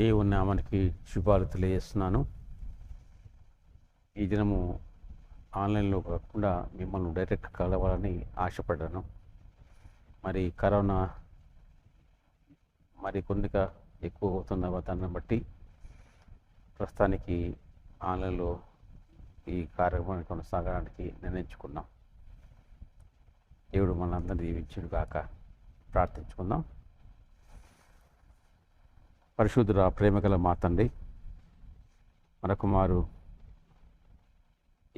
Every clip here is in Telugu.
దేవుని నామానికి శుభాలు తెలియజేస్తున్నాను. ఈ దినము ఆన్లైన్లో కాకుండా మిమ్మల్ని డైరెక్ట్ కలవాలని ఆశపడ్డాను. మరి కరోనా కొద్దిగా ఎక్కువ అవుతున్న దాన్ని బట్టి ప్రస్తుతానికి ఆన్లైన్లో ఈ కార్యక్రమాన్ని కొనసాగడానికి నిర్ణయించుకున్నాం. దేవుడు మనందరినీ దీవించును గాక. ప్రార్థించుకుందాం. పరిశుద్ధుల ప్రేమగల మా తండ్రి, మరొక మారు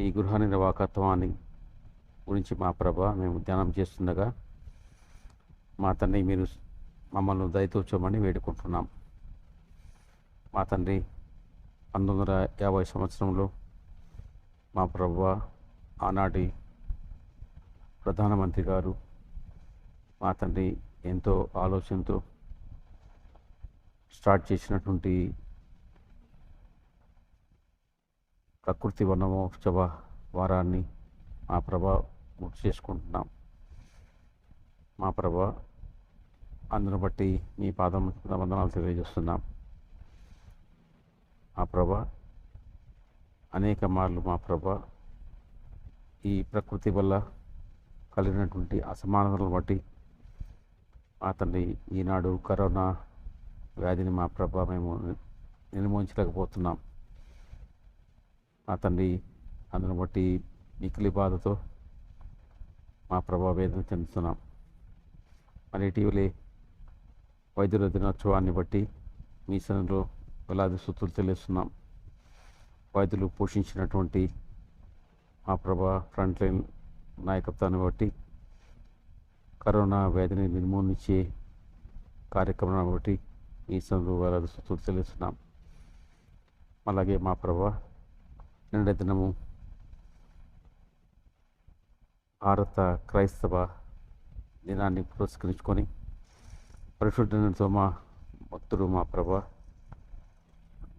ఈ గృహ నిర్వాహకత్వాన్ని గురించి మా ప్రభ మేము ధ్యానం చేస్తుండగా మా తండ్రి మీరు మమ్మల్ని దయతోచమని వేడుకుంటున్నాం. మా తండ్రి 1950 సంవత్సరంలో మా ప్రభ ఆనాటి ప్రధానమంత్రి గారు మా తండ్రి ఎంతో ఆలోచనతో స్టార్ట్ చేసినటువంటి ప్రకృతి వనమహోత్సవ వారాన్ని మా ప్రభ గుర్తు చేసుకుంటున్నాం. మా ప్రభ అందును బట్టి మీ పాదం వందనాలు తెలియజేస్తున్నాం. మా ప్రభ అనేక మార్లు మా ప్రభ ఈ ప్రకృతి వల్ల కలిగినటువంటి అసమానతలను బట్టి మా తండ్రి ఈనాడు కరోనా వ్యాధిని మా ప్రభ మేము నిర్మూలించలేకపోతున్నాం. మా తండ్రి అందును బట్టి మిక్కిలి బాధతో మా ప్రభ వేదన చెందుతున్నాం. మరి ఇటీవలే వైద్యుల దినోత్సవాన్ని బట్టి మీ సన్నిధిలో వేలాది స్తుతులు చెల్లిస్తున్నాం. వైద్యులు పోషించినటువంటి మా ప్రభ ఫ్రంట్ లైన్ నాయకత్వాన్ని బట్టి కరోనా వ్యాధిని నిర్మూలించే కార్యక్రమాన్ని బట్టి ఈ సన్నిధిలో వేలాది స్తుతులు చెల్లిస్తున్నాం. అలాగే మా ప్రభ నిండే దినము భారత క్రైస్తవ దినాన్ని పురస్కరించుకొని పరిశుద్ధతో మా భక్తుడు మా ప్రభ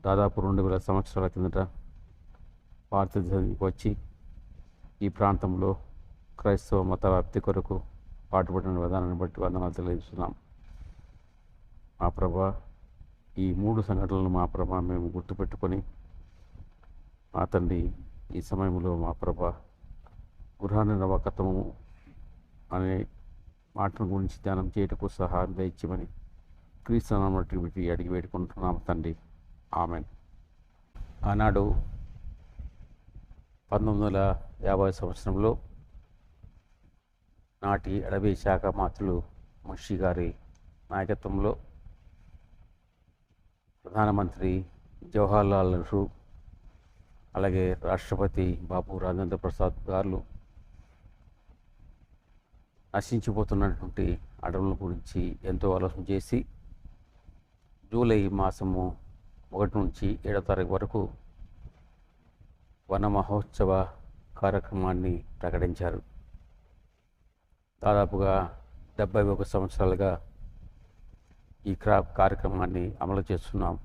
దాదాపు 2000 సంవత్సరాల కిందట భారతదేశానికి వచ్చి ఈ ప్రాంతంలో క్రైస్తవ మత వ్యాప్తి కొరకు పాటుపడిన విధానాన్ని బట్టి వందనాలు తెలియజేస్తున్నాం. మా ప్రభ ఈ 3 సంఘటనలను మా ప్రభ మేము గుర్తుపెట్టుకొని మా తండ్రి ఈ సమయంలో మా ప్రభ గృహ నిర్వాహకత్వము అనే మాటల గురించి ధ్యానం చేయటకు సహాయం దయచేయమని క్రీస్తు నామమున బట్టి అడిగి వేడుకుంటున్నాం తండ్రి. ఆమెన్. ఆనాడు 1950 సంవత్సరంలో నాటి అడవి శాఖ మంత్రులు మున్షి గారి నాయకత్వంలో ప్రధానమంత్రి జవహర్లాల్ నెహ్రూ అలాగే రాష్ట్రపతి బాబు రాజేంద్ర ప్రసాద్ గారు నశించిపోతున్నటువంటి అడవుల గురించి ఎంతో ఆలోచన చేసి జూలై మాసము 1 నుంచి 7వ తారీఖు వరకు వన మహోత్సవ కార్యక్రమాన్ని ప్రకటించారు. దాదాపుగా 71 సంవత్సరాలుగా ఈ కార్యక్రమాన్ని అమలు చేస్తున్నాం.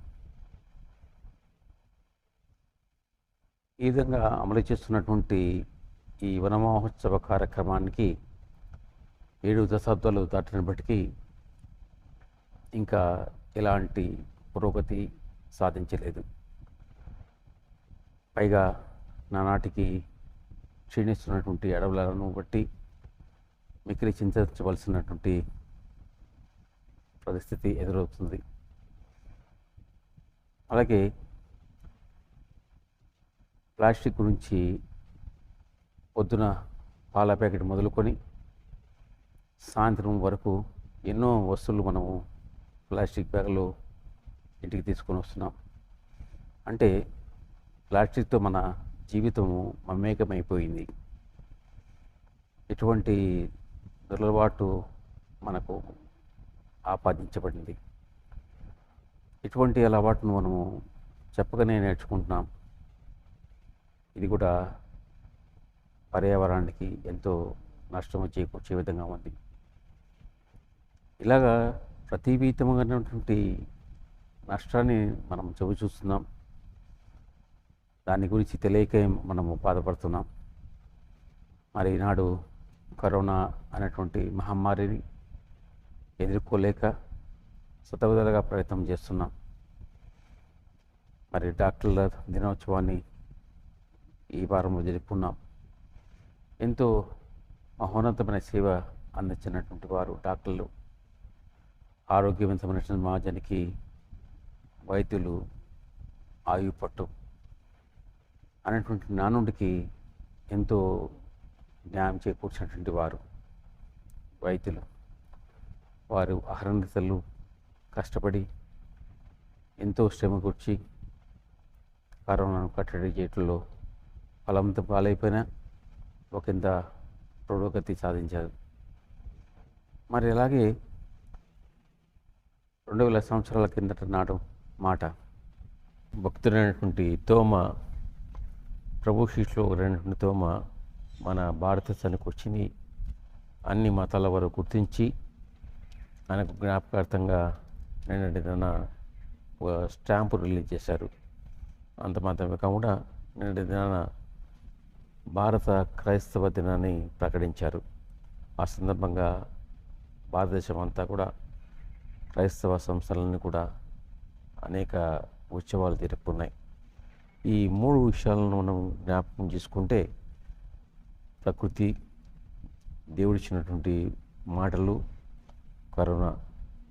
ఈ విధంగా అమలు చేస్తున్నటువంటి ఈ వన మహోత్సవ కార్యక్రమానికి 7 దశాబ్దాలు దాటినప్పటికీ ఇంకా ఎలాంటి పురోగతి సాధించలేదు. పైగా నానాటికి క్షీణిస్తున్నటువంటి అడవులను బట్టి మిక్కిలి చింతించవలసినటువంటి పరిస్థితి ఎదురవుతుంది. అలాగే ప్లాస్టిక్ గురించి పొద్దున పాల ప్యాకెట్ మొదలుకొని సాయంత్రం వరకు ఎన్నో వస్తువులు మనము ప్లాస్టిక్ బ్యాగ్లో ఇంటికి తీసుకొని వస్తున్నాం. అంటే ప్లాస్టిక్తో మన జీవితము మమేకమైపోయింది. ఎటువంటి దురలవాటు మనకు ఆపాదించబడింది. ఇటువంటి అలవాటును మనము చెప్పగానే నేర్చుకుంటున్నాం. ఇది కూడా పర్యావరణానికి ఎంతో నష్టం చేకూర్చే విధంగా ఉంది. ఇలాగా ప్రతిబింబితమైనటువంటి నష్టాన్ని మనం చవి చూస్తున్నాం. దాని గురించి తెలియక మనము బాధపడుతున్నాం. మరి ఈనాడు కరోనా అనేటువంటి మహమ్మారిని ఎదుర్కోలేక శతవిధాలుగా ప్రయత్నం చేస్తున్నాం. మరి డాక్టర్ల దినోత్సవాన్ని ఈ వారంలో జరుపుకున్నాం. ఎంతో మహోన్నతమైన సేవ అందించినటువంటి వారు డాక్టర్లు. ఆరోగ్యవంతమైన సమాజానికి వైద్యులు ఆయువు పట్టు అనేటువంటి నానుడికి ఎంతో న్యాయం చేకూర్చినటువంటి వారు వైద్యులు. వారు అహర్నిశలు కష్టపడి ఎంతో శ్రమ కూర్చి కరోనాను కట్టడి చేయటంలో ఫలంతో పాలైపోయినా ఒకంత పురోగతి సాధించారు. మరి అలాగే 2000 సంవత్సరాల కిందట నాడు మాట భక్తుడైనటువంటి తోమ, ప్రభు శిష్యులో ఒకరైనటువంటి తోమ మన భారతదేశానికి వచ్చింది. అన్ని మతాల వారు గుర్తించి ఆయనకు జ్ఞాపకార్థంగా నిన్నటి దిన ఒక స్టాంపు రిలీజ్ చేశారు. అంత మాత్రమే కాకుండా నిన్నటి దినాన భారత క్రైస్తవ దినాన్ని ప్రకటించారు. ఆ సందర్భంగా భారతదేశం అంతా కూడా క్రైస్తవ సంస్థలన్నీ కూడా అనేక ఉత్సవాలు జరుపుకున్నాయి. ఈ 3 విషయాలను మనం జ్ఞాపకం చేసుకుంటే ప్రకృతి, దేవుడిచ్చినటువంటి మాటలు, కరోనా,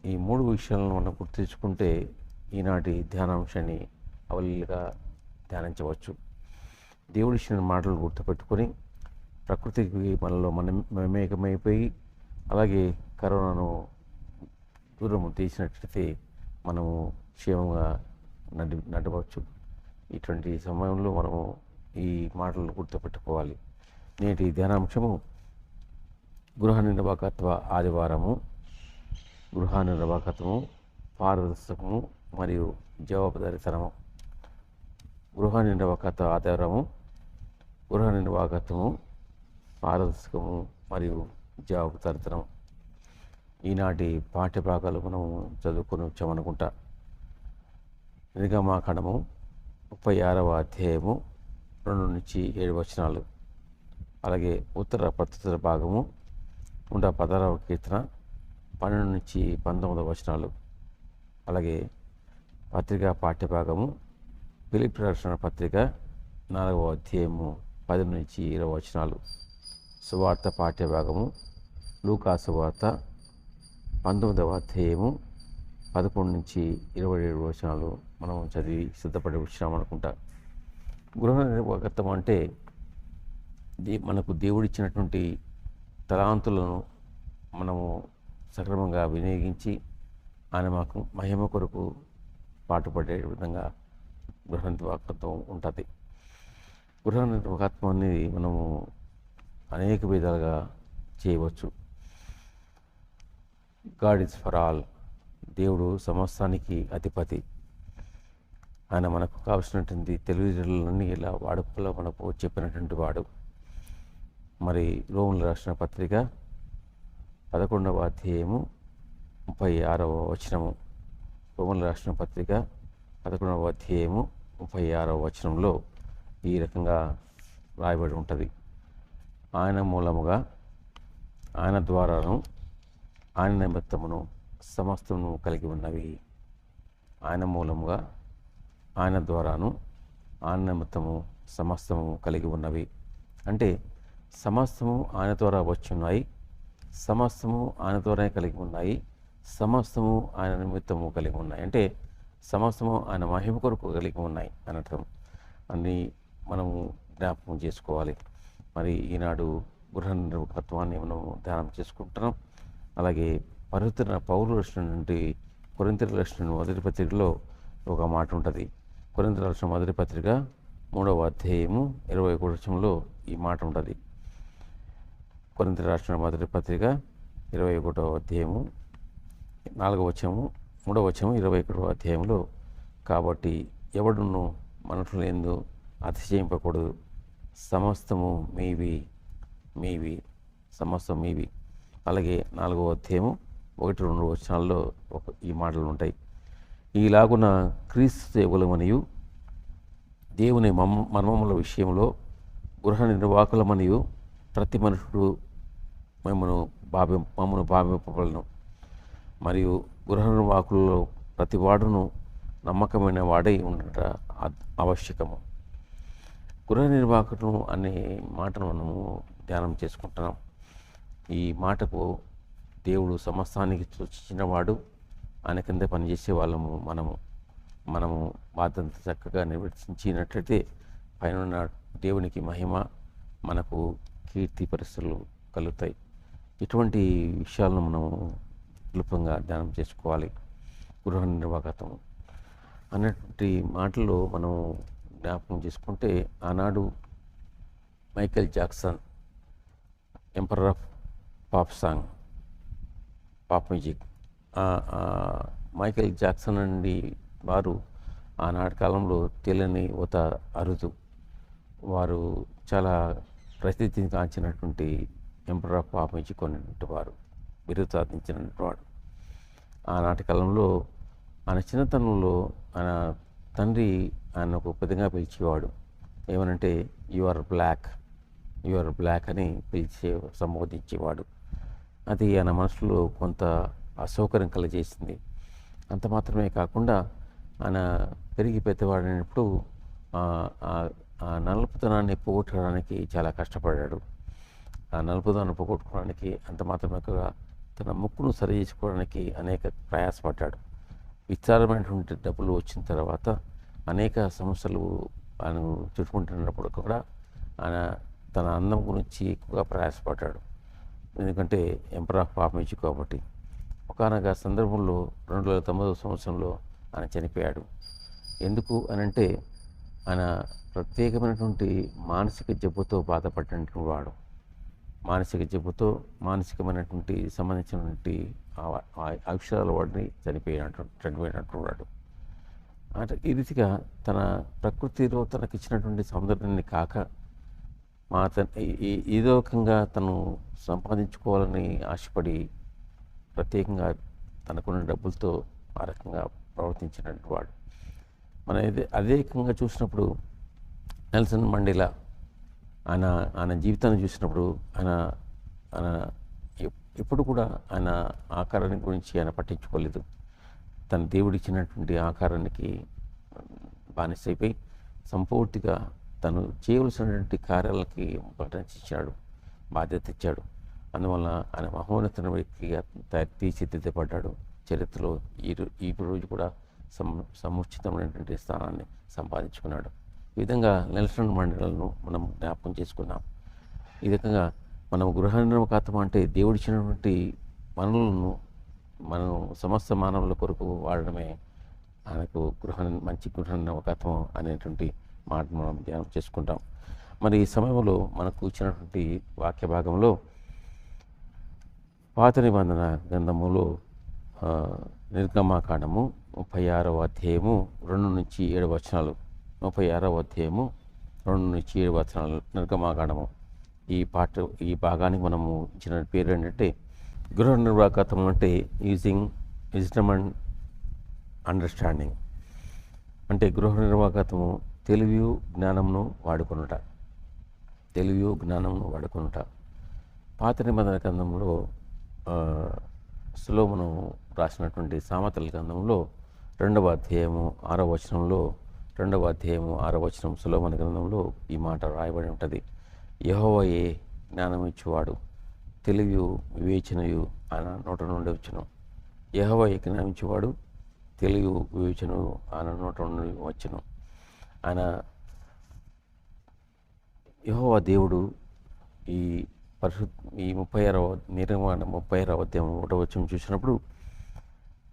ఈ 3 విషయాలను మనం గుర్తించుకుంటే ఈనాటి ధ్యానాంశాన్ని అవలీలుగా ధ్యానించవచ్చు. దేవుడిచ్చిన మాటలు గుర్తుపెట్టుకొని ప్రకృతికి మనలో మనం మమేకమైపోయి అలాగే కరోనాను దూరం తీసినట్లయితే మనము క్షేమంగా నడవచ్చు. ఇటువంటి సమయంలో మనము ఈ మాటలను గుర్తుపెట్టుకోవాలి. నేటి ధ్యానాంశము గృహ నిర్వాహకత్వ ఆదివారము. గృహ నిర్వాహకత్వము, పారదర్శకము మరియు జవాబుదారీతనము. గృహ నిర్వాహకత్వ ఆధారము, గృహ నిర్వాహకత్వము, పారదర్శకము మరియు జవాబుదారీతనం. ఈనాటి పాఠ్యభాగాలు మనం చదువుకొని వచ్చామనుకుంటా. నిర్గమాకాండము 36వ అధ్యాయము 2-7 వచనాలు. అలాగే ఉత్తర ప్రత్యుత్తర భాగము 116వ కీర్తన 12-19 వచనాలు. అలాగే పత్రికా పాఠ్యభాగము ఫిలిప్పీ రాసిన పత్రిక 4వ అధ్యాయము 10-20 వచనాలు. సువార్త పాఠ్యభాగము లూకా సువార్త 19వ అధ్యాయము 11-27 వచనాలు మనం చదివి సిద్ధపడి వచ్చినామనుకుంటా. గృహ నిర్వాహకత్వం అంటే మనకు దేవుడిచ్చినటువంటి తలాంతులను మనము సక్రమంగా వినియోగించి ఆయన మాకు మహిమ కొరకు పాటుపడే విధంగా గృహ నిర్వాహకత్వం ఉంటుంది. గృహ నిర్వాహకత్వం అనేది మనము అనేక విధాలుగా చేయవచ్చు. God is for all. దేవుడు సమస్తానికి అధిపతి. ఆయన మనకు కావలసినటువంటి తెలివితేటలన్నీ ఇలా వాడుకలో మనకు చెప్పినటువంటి వాడు. మరి రోమన్లు రాసిన పత్రిక 11వ అధ్యాయము 36వ వచనము. రోమన్లు రాసిన పత్రిక 11వ అధ్యాయము 36వ వచనంలో ఈ రకంగా రాయబడి ఉంటుంది. ఆయన మూలముగా, ఆయన ద్వారాను, ఆయన నిమిత్తమును సమస్తము కలిగి ఉన్నవి. ఆయన మూలముగా, ఆయన ద్వారాను, ఆయన నిమిత్తము సమస్తము కలిగి ఉన్నవి. అంటే సమస్తము ఆయన ద్వారా వచ్చున్నాయి, సమస్తము ఆయన ద్వారానే కలిగి ఉన్నాయి, సమస్తము ఆయన నిమిత్తము కలిగి ఉన్నాయి. అంటే సమస్తము ఆయన మహిమ కొరకు కలిగి ఉన్నాయి అనటం అన్ని మనము జ్ఞాపకం చేసుకోవాలి. మరి ఈనాడు గృహ నిర్వాహకత్వాన్ని మనము ధ్యానం చేసుకుంటున్నాం. అలాగే పరిశుద్ధ పౌలు రాసిన నుండి కొరింథీయుల రాసిన మొదటి పత్రికలో ఒక మాట ఉంటుంది. కొరింథీయుల రాసిన మొదటి పత్రిక 3వ అధ్యాయము 21వ వచనంలో ఈ మాట ఉంటుంది. కొరింథీయుల రాసిన మొదటి పత్రిక 21వ అధ్యాయము 4వ వచనము, 3వ వచనము 21వ అధ్యాయంలో, కాబట్టి ఎవడును మనసులో ఎందు అతిశయింపకూడదు, సమస్తము మీవి, మీవి, సమస్తం మీవి. అలాగే 4వ అధ్యాయము 1-2 వచనాల్లో ఈ మాటలు ఉంటాయి. ఈలాగున క్రీస్తు సేవలమనియు దేవుని మర్మముల విషయంలో గృహ నిర్వాహకులమనియు ప్రతి మనుషుడు మమ్మను భావింపగలను. మరియు గృహ నిర్వాహకులలో ప్రతి వాడును నమ్మకమైన వాడై ఉండట ఆవశ్యకము. గృహ నిర్వాహకుడు అనే మాటను మనము ధ్యానం చేసుకుంటున్నాం. ఈ మాటకు దేవుడు సమస్తానికి సూచించినవాడు. ఆయన కింద పనిచేసే వాళ్ళము మనము బాధ్యత చక్కగా నిర్వర్తించినట్లయితే పైన దేవునికి మహిమ, మనకు కీర్తి పరిస్థితులు కలుగుతాయి. ఇటువంటి విషయాలను మనము క్లుప్తంగా ధ్యానం చేసుకోవాలి. గృహ నిర్వాహకత్వం అన్నటువంటి మాటల్లో మనం జ్ఞాపకం చేసుకుంటే, ఆనాడు Michael Jackson, emperor of pop music, Michael Jackson అండి వారు ఆనాటి కాలంలో తెలియని ఒక అరుదు. వారు చాలా ప్రసిద్ధిని కాంచినటువంటి ఎంపరర్ ఆఫ్ పాప్ మ్యూజిక్ అనేటువంటి వారు, బిరుదు సాధించినటువంటి వాడు. ఆనాటి కాలంలో ఆయన చిన్నతనంలో ఆయన తండ్రి ఆయన ఒక పెద్దగా పిలిచేవాడు. ఏమనంటే యు ఆర్ బ్లాక్ అని సంబోధించేవాడు. అది ఆయన మనసులో కొంత అసౌకర్యం కలగజేసింది. అంత మాత్రమే కాకుండా ఆయన పెరిగి పెద్దవాడినప్పుడు ఆ నలుపుతనాన్ని పోగొట్టడానికి చాలా కష్టపడ్డాడు. ఆ నలుపుతనాన్ని పోగొట్టుకోవడానికి, అంత మాత్రమే కాక తన ముక్కును సరి చేసుకోవడానికి అనేక ప్రయాసపడ్డాడు. విస్తారమైనటువంటి డబ్బులు వచ్చిన తర్వాత అనేక సమస్యలు ఆయన చుట్టుకుంటున్నప్పుడు కూడా ఆయన తన అందం గురించి ఎక్కువగా ప్రయాసపడ్డాడు. ఎందుకంటే ఎంపరర్ ఆఫ్ పాప్ మ్యూజిక్ కాబట్టి. ఒకానొక సందర్భంలో 2009 సంవత్సరంలో ఆయన చనిపోయాడు. ఎందుకు అనంటే ఆయన ప్రత్యేకమైనటువంటి మానసిక జబ్బుతో బాధపడినటువంటి వాడు. మానసికమైనటువంటి సంబంధించినటువంటి అక్షరాల వాడిని చనిపోయినట్టు వాడు. అంటే ఈ రీతిగా తన ప్రకృతిలో తనకు ఇచ్చినటువంటి సౌందర్యాన్ని కాక ఏదో రకంగా తను సంపాదించుకోవాలని ఆశపడి ప్రత్యేకంగా తనకున్న డబ్బులతో ఆ రకంగా ప్రవర్తించినటువంటి వాడు. మనం అదే రకంగా చూసినప్పుడు నెల్సన్ మండేలా ఆయన జీవితాన్ని చూసినప్పుడు ఆయన ఎప్పుడు కూడా ఆయన ఆకారాన్ని గురించి ఆయన పట్టించుకోలేదు. తన దేవుడిచ్చినటువంటి ఆకారానికి బానిసైపోయి సంపూర్తిగా తను చేయవలసినటువంటి కార్యాలకి ప్రకటించాడు, బాధ్యత ఇచ్చాడు. అందువల్ల ఆయన మహోన్నతమైన వ్యక్తిగా తీర్చిదిద్దపడ్డాడు. చరిత్రలో ఈ రోజు కూడా సముచితమైనటువంటి స్థానాన్ని సంపాదించుకున్నాడు. ఈ విధంగా నెల్సన్ మండేలాను మనం జ్ఞాపకం చేసుకున్నాం. ఈ విధంగా మనం గృహ నిర్వాహకత్వం అంటే దేవుడిచ్చినటువంటి వనరులను మనం సమస్త మానవుల కొరకు వాడడమే ఆయనకు మంచి గృహ నిర్వాహకత్వం అనేటువంటి మాట మనం ధ్యానం చేసుకుంటాం. మరి ఈ సమయంలో మనకు ఇచ్చినటువంటి వాక్య భాగంలో పాత నిబంధన గ్రంథములో నిర్గమాకాండము 36వ అధ్యాయము 2-7 వచనాలు. 36వ అధ్యాయము 2-7 వచనాలు నిర్గమాకాండము. ఈ భాగానికి మనము ఇచ్చిన పేరు ఏంటంటే గృహ నిర్వాహకత్వం అంటే యూజింగ్ విజ్డమ్ అండ్ అండర్స్టాండింగ్. అంటే గృహ నిర్వాహకత్వము తెలివి జ్ఞానమును వాడుకొనుట. పాత నిబంధన గ్రంథంలో సులోమను రాసినటువంటి సామెతల గ్రంథంలో 2వ అధ్యాయము 6వ వచనంలో 2వ అధ్యాయము 6వ వచనం సులోమన గ్రంథంలో ఈ మాట రాయబడి ఉంటుంది. యెహోవాయే జ్ఞానం ఇచ్చేవాడు, తెలివియు వివేచనయు ఆయన నోట నుండి వచ్చును. యెహోవాయే జ్ఞానం ఇచ్చేవాడు, తెలివి వివేచనయు ఆయన నోట నుండి వచ్చును. ఆయన యెహోవా దేవుడు ఈ 36వ అధ్యాయం 1వ వచనం చూసినప్పుడు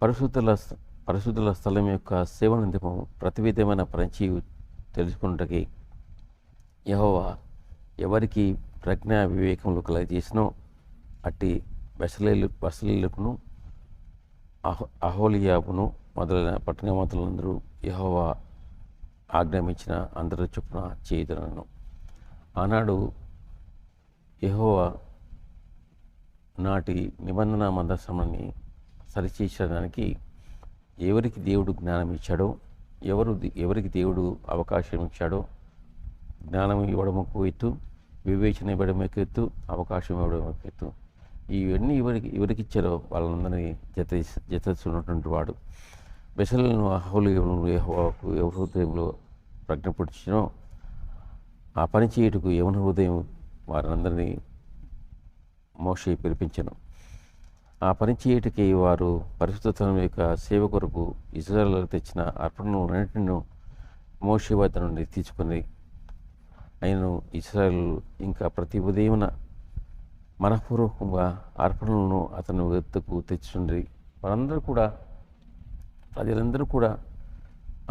పరిశుద్ధుల స్థలం యొక్క సేవనందిము ప్రతి విధమైన పరంచి తెలుసుకున్నటకి యెహోవా ఎవరికి ప్రజ్ఞా వివేకములు కలగజేసినో అట్టి బెసలేలుకును అహోలియాబును మొదలైన పట్టణమంతులందరూ యెహోవా ఆజ్ఞాపించిన అందరూ చొప్పున చేయుదునను. ఆనాడు యెహోవా నాటి నిబంధన మందసాన్ని సరిచేయడానికి ఎవరికి దేవుడు జ్ఞానం ఇచ్చాడో, ఎవరికి దేవుడు అవకాశం ఇచ్చాడో, జ్ఞానం ఇవ్వడం ఒక ఎత్తు, వివేచన ఇవ్వడం ఒక ఎత్తు, అవకాశం ఇవ్వడం ఒక ఎత్తు. ఇవన్నీ ఎవరికి ఇచ్చారో వాళ్ళందరినీ జతస్తున్నటువంటి వాడు. బెసలను అహోలీయులను యెహోవాకు ఎవరి హృదయంలో ప్రజ్ఞ పుట్టించినో ఆ పని చేయుటకు యెహోవా హృదయం వారందరినీ మోషే పిలిపించెను. ఆ పని చేయుటకి వారు పరిశుద్ధతనం యొక్క సేవ కొరకు ఇశ్రాయేలులకు తెచ్చిన అర్పణలన్నిటిని మోషే వద్ద నుండి తీసుకుని, అయినను ఇశ్రాయేలు ఇంకా ప్రతి ఉదయమున మనఃపూర్వకంగా అర్పణలను అతని వద్దకు తెచ్చుండ్రి. ప్రజలందరూ కూడా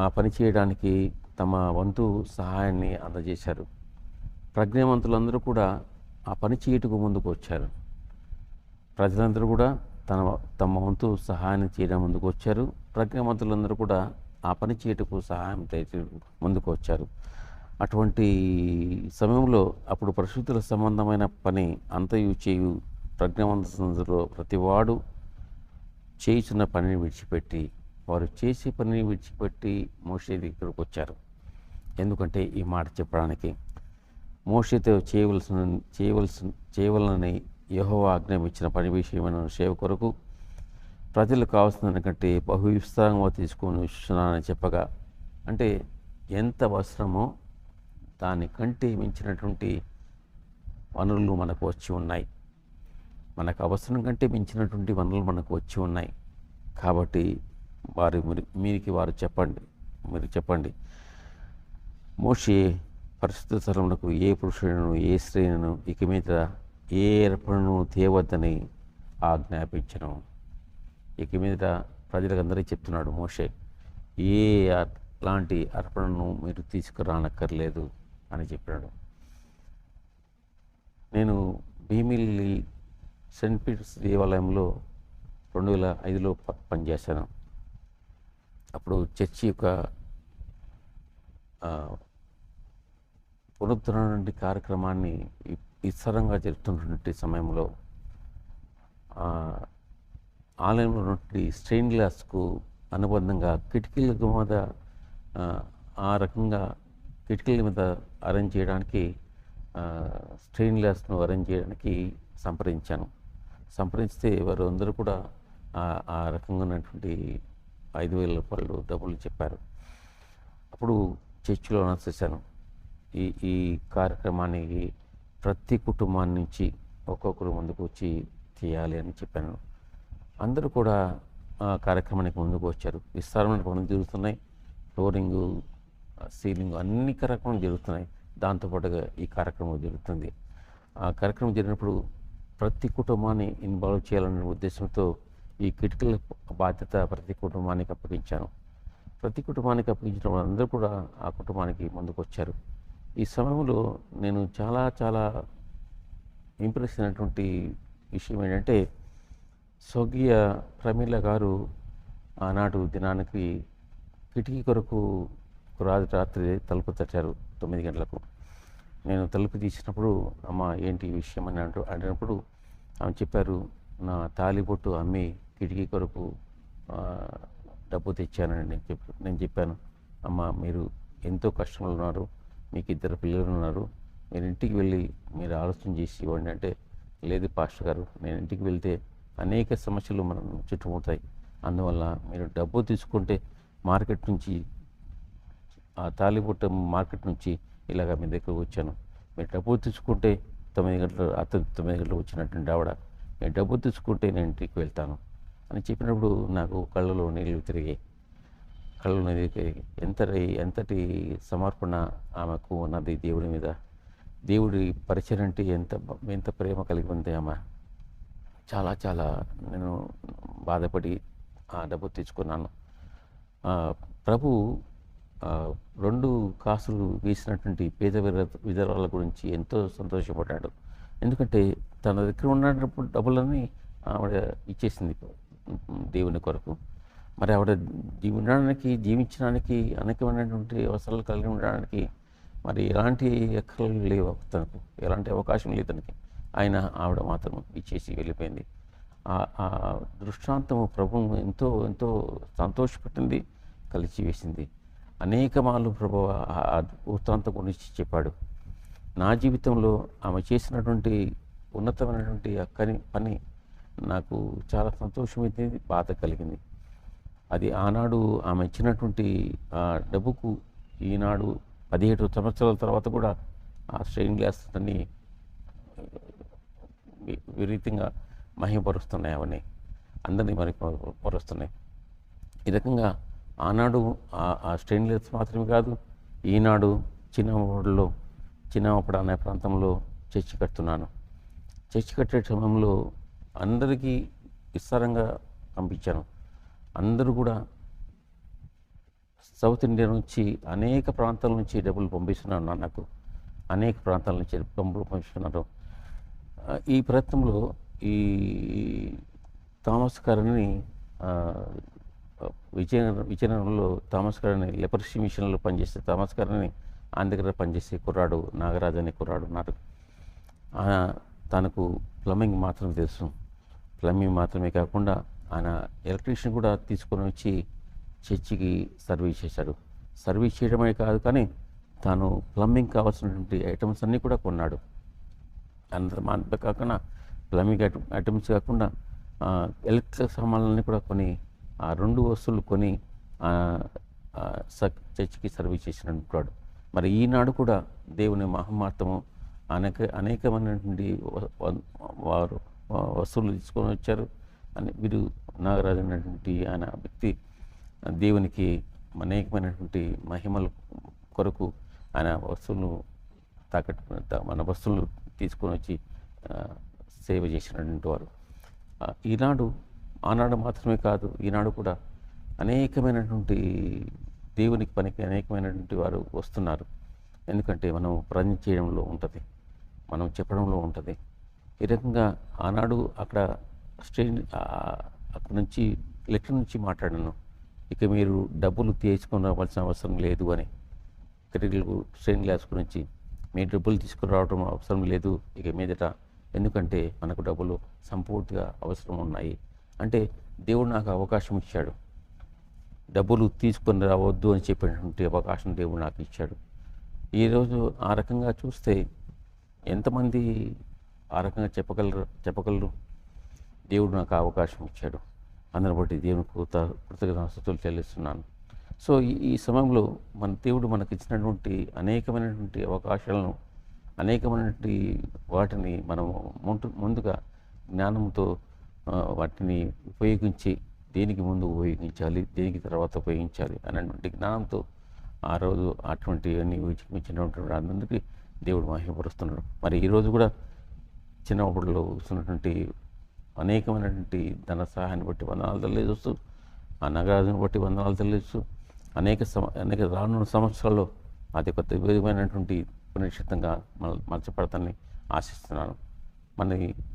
ఆ పని చేయడానికి తమ వంతు సహాయాన్ని అందజేశారు. ప్రజ్ఞావంతులందరూ కూడా ఆ పని చేయుటకు ముందుకు వచ్చారు. ప్రజలందరూ కూడా తమ వంతు సహాయాన్ని చేయడం ముందుకు వచ్చారు. ప్రజ్ఞావంతులందరూ కూడా ఆ పని చేయుటకు సహాయం ముందుకు వచ్చారు. అటువంటి సమయంలో అప్పుడు పరిశుద్ధుల సంబంధమైన పని అంతయు చేయు ప్రజ్ఞావంతులందరూ ప్రతివాడు చేయుచున్న పనిని విడిచిపెట్టి, వారు చేసే పనిని విడిచిపెట్టి మోషే దగ్గరకు వచ్చారు. ఎందుకంటే ఈ మాట చెప్పడానికి మోషేతో చేయవలనని యెహోవా ఆజ్ఞాపించిన పని విషయమైన సేవ కొరకు ప్రజలకు కావాల్సిన దానికంటే బహు విస్తారంగా తీసుకొని వస్తున్నానని చెప్పగా, అంటే ఎంత అవసరమో దానికంటే మించినటువంటి వనరులు మనకు వచ్చి ఉన్నాయి. మనకు అవసరం కంటే మించినటువంటి వనరులు మనకు వచ్చి ఉన్నాయి. కాబట్టి మీరు చెప్పండి, మోషే పరిశుద్ధ స్థలమునకు ఏ పురుషులను ఏ స్త్రీలను ఇక మీద ఏ అర్పణను తేవద్దని ఆజ్ఞాపించను. ఇక మీద ప్రజలకందరికీ చెప్తున్నాడు మోషే, లాంటి అర్పణను మీరు తీసుకురానక్కర్లేదు అని చెప్పాడు. నేను భీమిలి సెయింట్ పీటర్స్ దేవాలయంలో 2005లో పనిచేశాను. అప్పుడు చర్చి యొక్క పునరుద్ధరణ కార్యక్రమాన్ని విస్తారంగా జరుపుతున్నటువంటి సమయంలో ఆలయంలో ఉన్నటువంటి స్టెయిన్ గ్లాస్కు అనుబంధంగా కిటికీల మీద ఆ రకంగా కిటికీల మీద అరేంజ్ చేయడానికి స్టెయిన్ గ్లాస్ను అరేంజ్ చేయడానికి సంప్రదించితే వారు అందరూ కూడా ఆ రకంగా ఉన్నటువంటి 5,000 రూపాయలు డబ్బులు చెప్పారు. అప్పుడు చర్చిలో అనౌన్స్ చేశాను, ఈ కార్యక్రమానికి ప్రతి కుటుంబాన్ని నుంచి ఒక్కొక్కరు ముందుకు వచ్చి చేయాలి అని చెప్పాను. అందరూ కూడా ఆ కార్యక్రమానికి ముందుకు వచ్చారు. విస్తారమైన పనులు జరుగుతున్నాయి. ఫ్లోరింగు, సీలింగ్ అన్ని కార్యక్రమాలు జరుగుతున్నాయి. దాంతోపాటుగా ఈ కార్యక్రమం జరుగుతుంది. ఆ కార్యక్రమం జరిగినప్పుడు ప్రతి కుటుంబాన్ని ఇన్వాల్వ్ చేయాలనే ఉద్దేశంతో ఈ కిటికీల బాధ్యత ప్రతి కుటుంబానికి అప్పగించాను. ప్రతి కుటుంబానికి అప్పగించిన వాళ్ళందరూ కూడా ఆ కుటుంబానికి ముందుకు వచ్చారు. ఈ సమయంలో నేను చాలా చాలా ఇంప్రెస్ అయినటువంటి విషయం ఏంటంటే, స్వర్గీయ ప్రమీల గారు ఆనాడు దినానికి కిటికీ కొరకు రాత్రి తలుపు తట్టారు 9 గంటలకు. నేను తలుపు తీసినప్పుడు, అమ్మ ఏంటి విషయం అని అడిగినప్పుడు ఆమె చెప్పారు, నా తాలిబొట్టు అమ్మి కిటికీ కొరకు డబ్బు తెచ్చానని నేను చెప్పాను. అమ్మ మీరు ఎంతో కష్టంలో ఉన్నారు, మీకు 2 పిల్లలు ఉన్నారు, మీరు ఇంటికి వెళ్ళి మీరు ఆలోచన చేసి ఇవ్వండి అంటే, లేదు పాస్టర్ గారు, నేను ఇంటికి వెళ్తే అనేక సమస్యలు మనం చుట్టుముడతాయి, అందువల్ల మీరు డబ్బు తీసుకుంటే మార్కెట్ నుంచి ఆ తాలిబొట్టు మార్కెట్ నుంచి ఇలాగ మీ దగ్గరకు వచ్చాను, మీరు డబ్బు తీసుకుంటే 9 గంటలు అతను 9 గంటలు వచ్చినటువంటి ఆవిడ, నేను డబ్బు తీసుకుంటే నేను ఇంటికి వెళ్తాను అని చెప్పినప్పుడు నాకు కళ్ళలో నీళ్ళు తిరిగాయి. ఎంతటి సమర్పణ ఆమెకు ఉన్నది దేవుడి మీద. దేవుడి పరిచయం అంటే ఎంత ప్రేమ కలిగి ఉంది ఆమె. చాలా చాలా నేను బాధపడి ఆ డబ్బు తెచ్చుకున్నాను. ప్రభు 2 కాసులు వేసినటువంటి పేద విధవరాల గురించి ఎంతో సంతోషపడ్డాడు. ఎందుకంటే తన దగ్గర ఉన్నప్పుడు డబ్బులన్నీ ఆవిడ ఇచ్చేసింది దేవుని కొరకు. మరి ఆవిడ జీవించడానికి అనేకమైనటువంటి అవసరాలు కలిగి ఉండడానికి మరి ఎలాంటి ఎక్కలు లేవు తనకు, ఎలాంటి అవకాశం లేదు తనకి. ఆవిడ మాత్రం ఇచ్చేసి వెళ్ళిపోయింది. ఆ దృష్టాంతము ప్రభువును ఎంతో ఎంతో సంతోషపెట్టింది, కలిసి వేసింది. అనేక మార్లు ప్రభు ఆ వృత్తాంతం గురించి చెప్పాడు. నా జీవితంలో ఆమె చేసినటువంటి ఉన్నతమైనటువంటి పని నాకు చాలా సంతోషమైంది, బాధ కలిగింది. అది ఆనాడు ఆమె ఇచ్చినటువంటి ఆ డబ్బుకు ఈనాడు 17 సంవత్సరాల తర్వాత కూడా ఆ స్టెయిన్ గ్లాస్ అన్ని విపరీతంగా మహిమపరుస్తున్నాయి, అవన్నీ అందరినీ మరి పరుస్తున్నాయి. ఈ రకంగా ఆనాడు ఆ స్టెయిన్ గ్లాస్ మాత్రమే కాదు, ఈనాడు చిన్నమప్పుడు అనే ప్రాంతంలో చర్చి కడుతున్నాను. చర్చి కట్టే సమయంలో అందరికీ విస్తారంగా పంపించాను. అందరూ కూడా సౌత్ ఇండియా నుంచి అనేక ప్రాంతాల నుంచి డబ్బులు పంపిస్తున్నారు. నాకు అనేక ప్రాంతాల నుంచి డబ్బులు పంపిస్తున్నారు. ఈ ప్రయత్నంలో ఈ థామస్ గారిని విజయనగరంలో థామస్ గారిని లెపర్సీ మిషన్లో పనిచేసే థామస్ గారిని ఆయన దగ్గర పనిచేసే కుర్రాడు నాగరాజు అనే కుర్రాడు ఉన్నారు. తనకు ప్లంబింగ్ మాత్రం తెలుసు. ప్లంబింగ్ మాత్రమే కాకుండా ఆయన ఎలక్ట్రీషియన్ కూడా తీసుకొని వచ్చి చర్చికి సర్వీస్ చేశాడు. సర్వీస్ చేయడమే కాదు, కానీ తాను ప్లంబింగ్ కావాల్సినటువంటి ఐటమ్స్ అన్నీ కూడా కొన్నాడు. అంత కాకుండా ప్లంబింగ్ ఐటమ్స్ కాకుండా ఎలక్ట్రిక్ సామాన్లన్నీ కూడా కొని ఆ 2 వస్తువులు కొని చర్చికి సర్వీస్ చేసినట్టు. మరి ఈనాడు కూడా దేవుని మహమ్మార్తము అనేకమైనటువంటి వారు వస్తువులు తీసుకొని వచ్చారు అని వీరు నాగరాజు అనేటువంటి ఆయన వ్యక్తి దేవునికి అనేకమైనటువంటి మహిమల కొరకు ఆయన వస్తువులను మన వస్తువులు తీసుకొని వచ్చి సేవ చేసినటువంటి వారు. ఆనాడు మాత్రమే కాదు, ఈనాడు కూడా అనేకమైనటువంటి దేవునికి పనికి అనేకమైనటువంటి వారు వస్తున్నారు. ఎందుకంటే మనం ప్రార్థన చేయడంలో ఉంటుంది, మనం చెప్పడంలో ఉంటుంది. ఈ రకంగా ఆనాడు అక్కడ నుంచి లెటర్ నుంచి మాట్లాడాను, ఇక మీరు డబ్బులు తీసుకొని రావాల్సిన అవసరం లేదు అని. క్రిటికల్ స్టెయిన్ గ్లాస్ గురించి మీరు డబ్బులు తీసుకురావడం అవసరం లేదు ఇక మీదట, ఎందుకంటే మనకు డబ్బులు సంపూర్తిగా అవసరం ఉన్నాయి అంటే దేవుడు నాకు అవకాశం ఇచ్చాడు. డబ్బులు తీసుకొని రావద్దు అని చెప్పినటువంటి అవకాశం దేవుడు నాకు ఇచ్చాడు. ఈరోజు ఆ రకంగా చూస్తే ఎంతమంది ఆ రకంగా చెప్పగలరు? దేవుడు నాకు అవకాశం ఇచ్చాడు. అందరిని బట్టి దేవుని కృతజ్ఞతాస్తుతులు చెల్లిస్తున్నాను. సో ఈ సమయంలో మన దేవుడు మనకి ఇచ్చినటువంటి అనేకమైనటువంటి అవకాశాలను, అనేకమైనటువంటి వాటిని మనం ముందుగా జ్ఞానంతో వాటిని ఉపయోగించి దేనికి ముందు ఉపయోగించాలి, దేనికి తర్వాత ఉపయోగించాలి అనేటువంటి జ్ఞానంతో ఆ రోజు అటువంటివన్నీ ఇచ్చినటువంటి అందరికీ దేవుడు మహిమపరుస్తున్నాడు. మరి ఈరోజు కూడా చిన్నప్పుడులో వస్తున్నటువంటి అనేకమైనటువంటి ధన సహాయాన్ని బట్టి వందనాలు తెలియజేస్తూ, ఆ నగరాజును బట్టి వందనాలు తెలియజేస్తూ అనేక రానున్న సంవత్సరాల్లో అది కొత్త విధమైనటువంటి పునశ్చితంగా మలచపడతాన్ని ఆశిస్తున్నాను.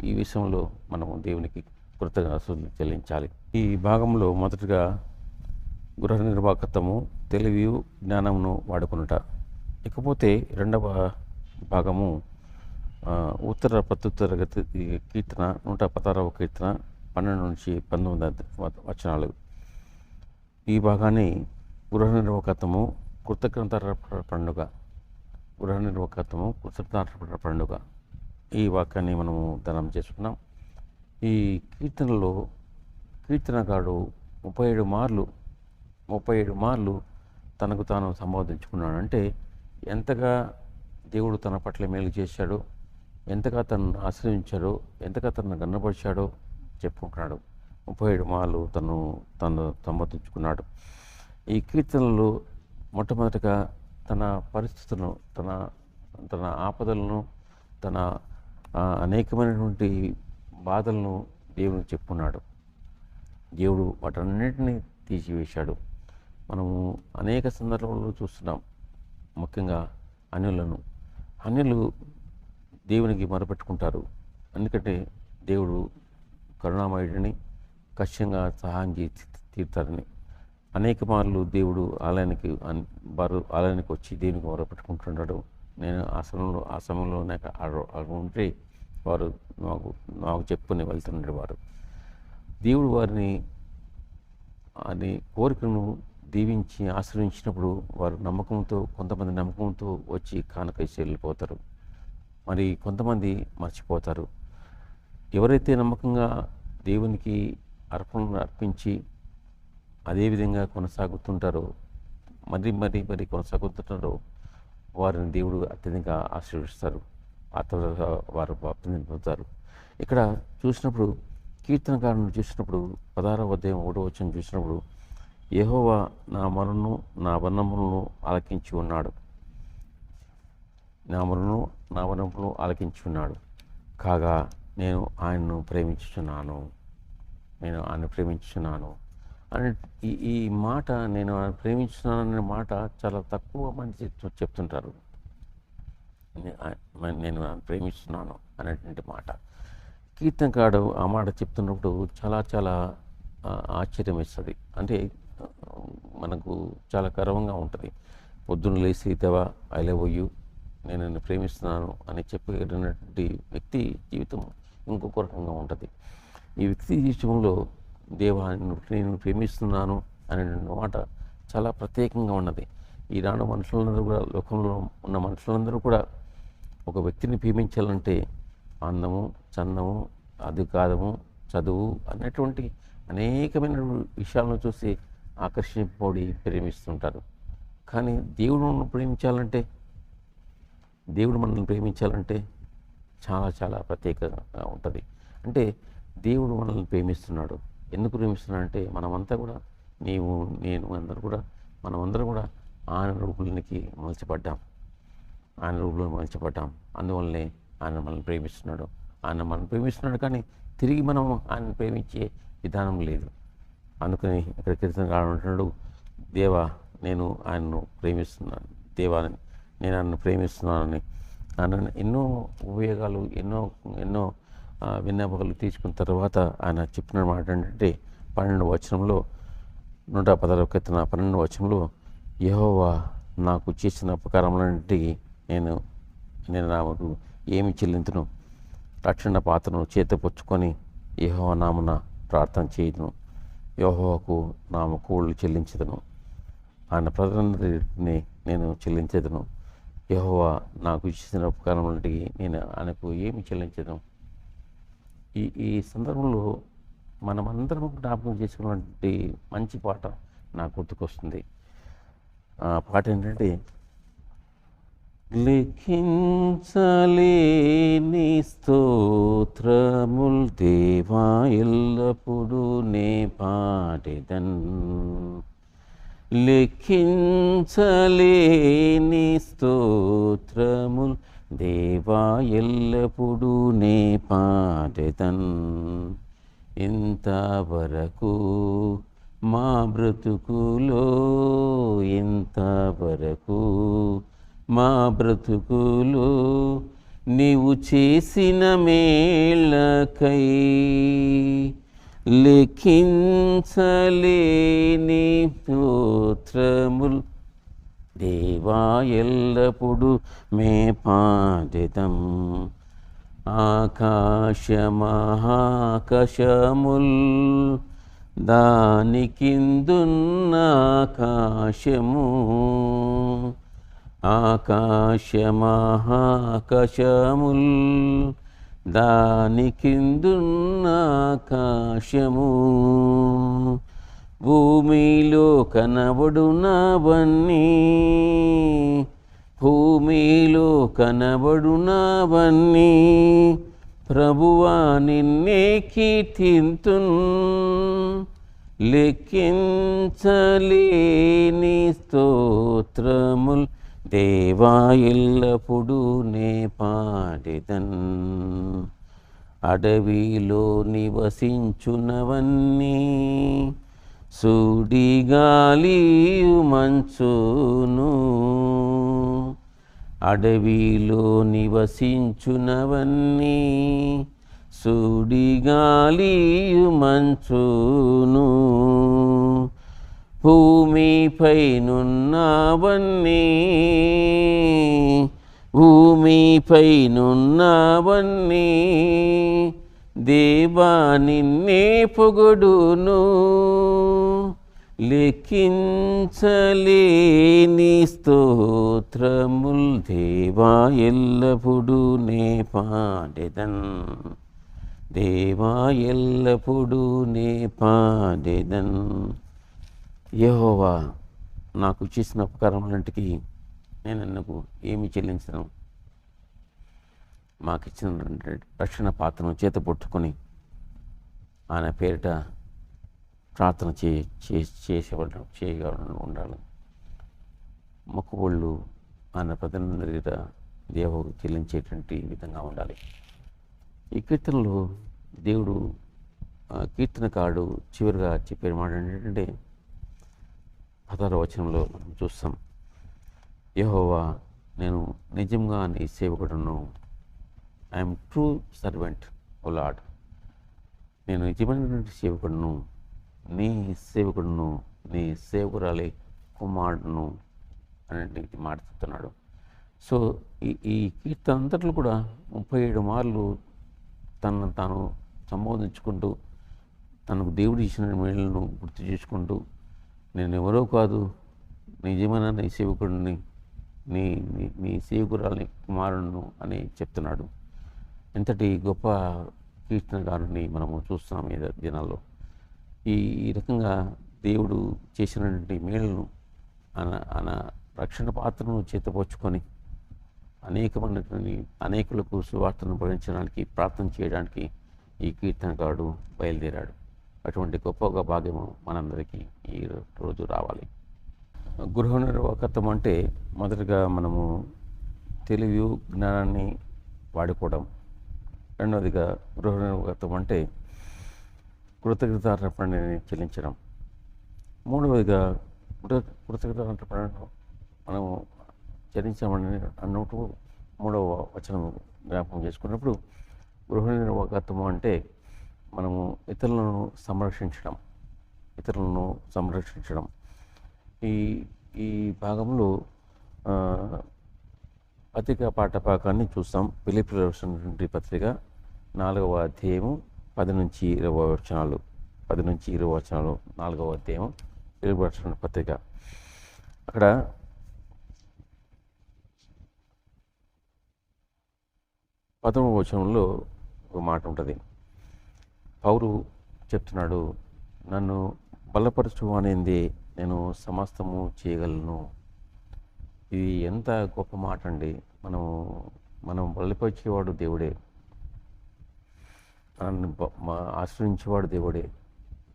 ఈ విషయంలో మనము దేవునికి కృతజ్ఞతలు చెల్లించాలి. ఈ భాగంలో మొదటగా గృహ నిర్వాహకత్వము, తెలివి, జ్ఞానమును వాడుకునుట. ఇకపోతే రెండవ భాగము ఉత్తర ప్రత్యుత్తర కీర్తన 116వ కీర్తన 12 నుంచి 19 వచనాలు. ఈ భాగాన్ని గృహ నిర్వాహకత్వము కృతజ్ఞతార్పణ పండుగ, గృహ నిర్వాహకత్వము కృతజ్ఞతార్పణ పండుగ, ఈ వాక్యాన్ని మనము ధ్యానం చేసుకున్నాం. ఈ కీర్తనలో కీర్తనగాడు 37 మార్లు తనకు తాను సంబోధించుకున్నాడు. అంటే ఎంతగా దేవుడు తన పట్ల మేలు చేశాడో, ఎంతగా తనను ఆశ్రయించాడో, ఎంతగా తనను గన్నపరిచాడో చెప్పుకుంటున్నాడు. 37 మార్లు తను సంబోధించుకున్నాడు. ఈ కీర్తనలో మొట్టమొదటిగా తన పరిస్థితులను, తన ఆపదలను, తన అనేకమైనటువంటి బాధలను దేవునికి చెప్పుకున్నాడు. దేవుడు వాటన్నిటిని తీసివేశాడు. మనము అనేక సందర్భాల్లో చూస్తున్నాం. ముఖ్యంగా అన్యులు దేవునికి మొరపెట్టుకుంటారు. ఎందుకంటే దేవుడు కరుణామయుడిని, ఖచ్చితంగా సహాయం తీరుతారని. అనేక మార్లు దేవుడు ఆలయానికి వచ్చి దేవునికి మొరపెట్టుకుంటున్నాడు. నేను ఆ సమయంలో నాకు ఉంటే వారు నాకు చెప్పుకొని వెళ్తుండే వారు. దేవుడు వారిని కోరికను దీవించి ఆశ్రయించినప్పుడు వారు కొంతమంది నమ్మకంతో వచ్చి కానుకైసి వెళ్ళిపోతారు. మరి కొంతమంది మర్చిపోతారు. ఎవరైతే నమ్మకంగా దేవునికి అర్పించి అదేవిధంగా కొనసాగుతుంటారో మరి కొనసాగుతుంటారో వారిని దేవుడు అత్యధికంగా ఆశీర్వదిస్తారు, వారు బాప్తిసం పొందుతారు. ఇక్కడ చూసినప్పుడు కీర్తనకారులను చూసినప్పుడు 16వ అధ్యాయం 1వ వచనం చూసినప్పుడు యెహోవా నా మొరను నా విన్నపములను ఆలకించి ఉన్నాడు, నా మొరను నా విన్నపములను ఆలకించి ఉన్నాడు, కాగా నేను ఆయన్ను ప్రేమించుచున్నాను అని ఈ మాట, నేను ఆయన ప్రేమించున్నాననే మాట చాలా తక్కువ మంది చెప్తుంటారు. నేను ఆయన ప్రేమిస్తున్నాను అనేటువంటి మాట. కీర్తనకారుడు ఆ మాట చెప్తున్నప్పుడు చాలా ఆశ్చర్యం వేస్తుంది. అంటే మనకు చాలా గర్వంగా ఉంటుంది. పొద్దున్న లేచి దేవా ఐ లవ్ యూ, నేను నిన్ను ప్రేమిస్తున్నాను అని చెప్పినటువంటి వ్యక్తి జీవితం ఇంకొక రకంగా ఉంటుంది. ఈ వ్యక్తి జీవితంలో దేవా నేను ప్రేమిస్తున్నాను అనే మాట చాలా ప్రత్యేకంగా ఉన్నది. ఈనాడు మనుషులందరూ కూడా, లోకంలో ఉన్న మనుషులందరూ కూడా ఒక వ్యక్తిని ప్రేమించాలంటే అందము, చందము, అధికారము, చదువు అనేటువంటి అనేకమైన విషయాలను చూసి ఆకర్షింపబడి ప్రేమిస్తుంటారు. కానీ దేవుడు మనల్ని ప్రేమించాలంటే చాలా ప్రత్యేకంగా ఉంటుంది. అంటే దేవుడు మనల్ని ప్రేమిస్తున్నాడు. ఎందుకు ప్రేమిస్తున్నాడంటే మనమంతా కూడా, నీవు నేను మనమందరం కూడా ఆయన రూపులోనికి మలచబడ్డాం. అందువల్లనే ఆయన మనల్ని ప్రేమిస్తున్నాడు. కానీ తిరిగి మనం ఆయన ప్రేమించే విధానం లేదు. అందుకని ఇక్కడ కీర్తనకారుడు అంటున్నాడు, దేవా నేను ఆయనను ప్రేమిస్తున్నాను, నేను ఆయనను ప్రేమిస్తున్నానని. ఆయన ఎన్నో ఉపయోగాలు, ఎన్నో విన్నపాలు తీసుకున్న తర్వాత ఆయన చెప్పిన మాట ఏంటంటే 12వ వచనంలో, 116వ కీర్తన 12వ వచనంలో, యెహోవా నాకు చేసిన ఉపకారములన్నిటికీ నేను నాకు ఏమి చెల్లింతును, రక్షణ పాత్రను చేతపుచ్చుకొని యెహోవా నామమున ప్రార్థన చేయుదును, యెహోవాకు నా మొక్కుబడులు చెల్లించెదను, ఆయన ప్రజలందరినీ నేను చెల్లించెదను. యెహోవా నాకు చేసిన ఉపకారములన్నిటికీ నేను ఆయనకు ఏమి చెల్లించెదను. ఈ సందర్భంలో మనమందరం జ్ఞాపకం చేసుకున్నటువంటి మంచి పాట నాకు గుర్తుకొస్తుంది. ఆ పాట ఏంటంటే, లెక్కించలేని స్తోత్రముల్ దేవా ఎల్లప్పుడూ నే పాడెదన్, లెక్కించలేని స్తోత్రముల్ దేవా ఎల్లప్పుడూ నే పాడెదన్. ఇంతవరకు మా బ్రతుకులో, నీవు చేసిన మేళ్ళకై లెక్కించలేని స్తోత్రముల్ దేవా ఎల్లప్పుడూ మే పాడెదం. ఆకాశమహాకాశముల్ దానికిందున్న ఆకాశము, ఆకాశమహాకాశముల్ దానికిందున్న ఆకాశము, భూమిలో కనబడునవన్నీ ప్రభువా నిన్నే కీర్తింతున్, లెక్కించలేని స్తోత్రముల్ దేవా ఎల్లప్పుడూ నే పాడెదన్. అడవిలో నివసించునవన్నీ, సుడిగాలియు మంచును, అడవిలో నివసించునవన్నీ, సుడిగాలియు మంచును, భూమిపైనున్నవన్నీ దేవా నిన్నే పొగడును, లెక్కించలేని స్తోత్రముల్ దేవా ఎల్లప్పుడూ నే పాడెదన్, దేవా ఎల్లప్పుడూ నే పాడెదన్. యెహోవా నాకు చేసిన ఉపకారములన్నిటికీ నేను ఆయనకు ఏమి చెల్లించను. మాకిచ్చిన రక్షణ పాత్రను చేత పట్టుకొని ఆయన పేరిట ప్రార్థన చేయగా ఉండాలి. మొక్కుబళ్ళు ఆయన ప్రతినిధి దేవుడు చెల్లించేటువంటి విధంగా ఉండాలి. ఈ కీర్తనలో దేవుడు కీర్తనకారుడు చివరిగా చెప్పే మాట ఏంటంటే 16వ వచనంలో మనం చూస్తాం, యెహోవా నేను నిజంగా నీ సేవకుడును, I'm true servant O Lord. నేను నిజమైనటువంటి సేవకుడును, నీ సేవకుడును, నీ సేవకురాలి కుమారుడును అనేటువంటి మాట చెప్తున్నాడు. సో ఈ కీర్తన అంతట్లో కూడా 37 మార్లు తనను తాను సంబోధించుకుంటూ తనకు దేవుడు ఇచ్చిన మేలును గుర్తు చేసుకుంటూ నేను ఎవరో కాదు, నిజమైన నీ సేవకుడిని, నీ నీ సేవకురాలి కుమారుడును అని చెప్తున్నాడు. ఎంతటి గొప్ప కీర్తనకారుని మనము చూస్తున్నాం ఈ దినాల్లో. ఈ రకంగా దేవుడు చేసినటువంటి మేలును ఆయన రక్షణ పాత్రను చేతపరుచుకొని అనేకులకు సువార్తను ప్రకటించడానికి ప్రార్థన చేయడానికి ఈ కీర్తనకారుడు బయలుదేరాడు. అటువంటి గొప్ప భాగ్యము మనందరికీ ఈ రోజు రావాలి. గృహ నిర్వాహకత్వం అంటే మొదటగా మనము తెలివి జ్ఞానాన్ని వాడుకోవడం. రెండవదిగా గృహ నిర్వాహకత్వం అంటే కృతజ్ఞతార్పణని చెల్లించడం. మూడవదిగా కృతజ్ఞతార్పణను మనము చెల్లించామని అన్నట్టు 3వ వచనం జ్ఞాపకం చేసుకున్నప్పుడు గృహ నిర్వాహకత్వం అంటే మనము ఇతరులను సంరక్షించడం. ఈ భాగంలో పత్రికా పాఠభాగాన్ని చూస్తాం. ఫిలిప్పీయులకు రాసినటువంటి పత్రిక 4వ అధ్యాయము 10 నుంచి 20 వచనాలు. 4వ అధ్యాయం ఫిలిప్పీయులకు రాసిన పత్రిక. అక్కడ 10వ వచనంలో ఒక మాట ఉంటుంది. పౌలు చెప్తున్నాడు, నన్ను బలపరచు అనేది నేను సమస్తము చేయగలను. ఇది ఎంత గొప్ప మాట అండి. మనం బలపరిచేవాడు దేవుడే, మనల్ని ఆశ్రయించేవాడు దేవుడే,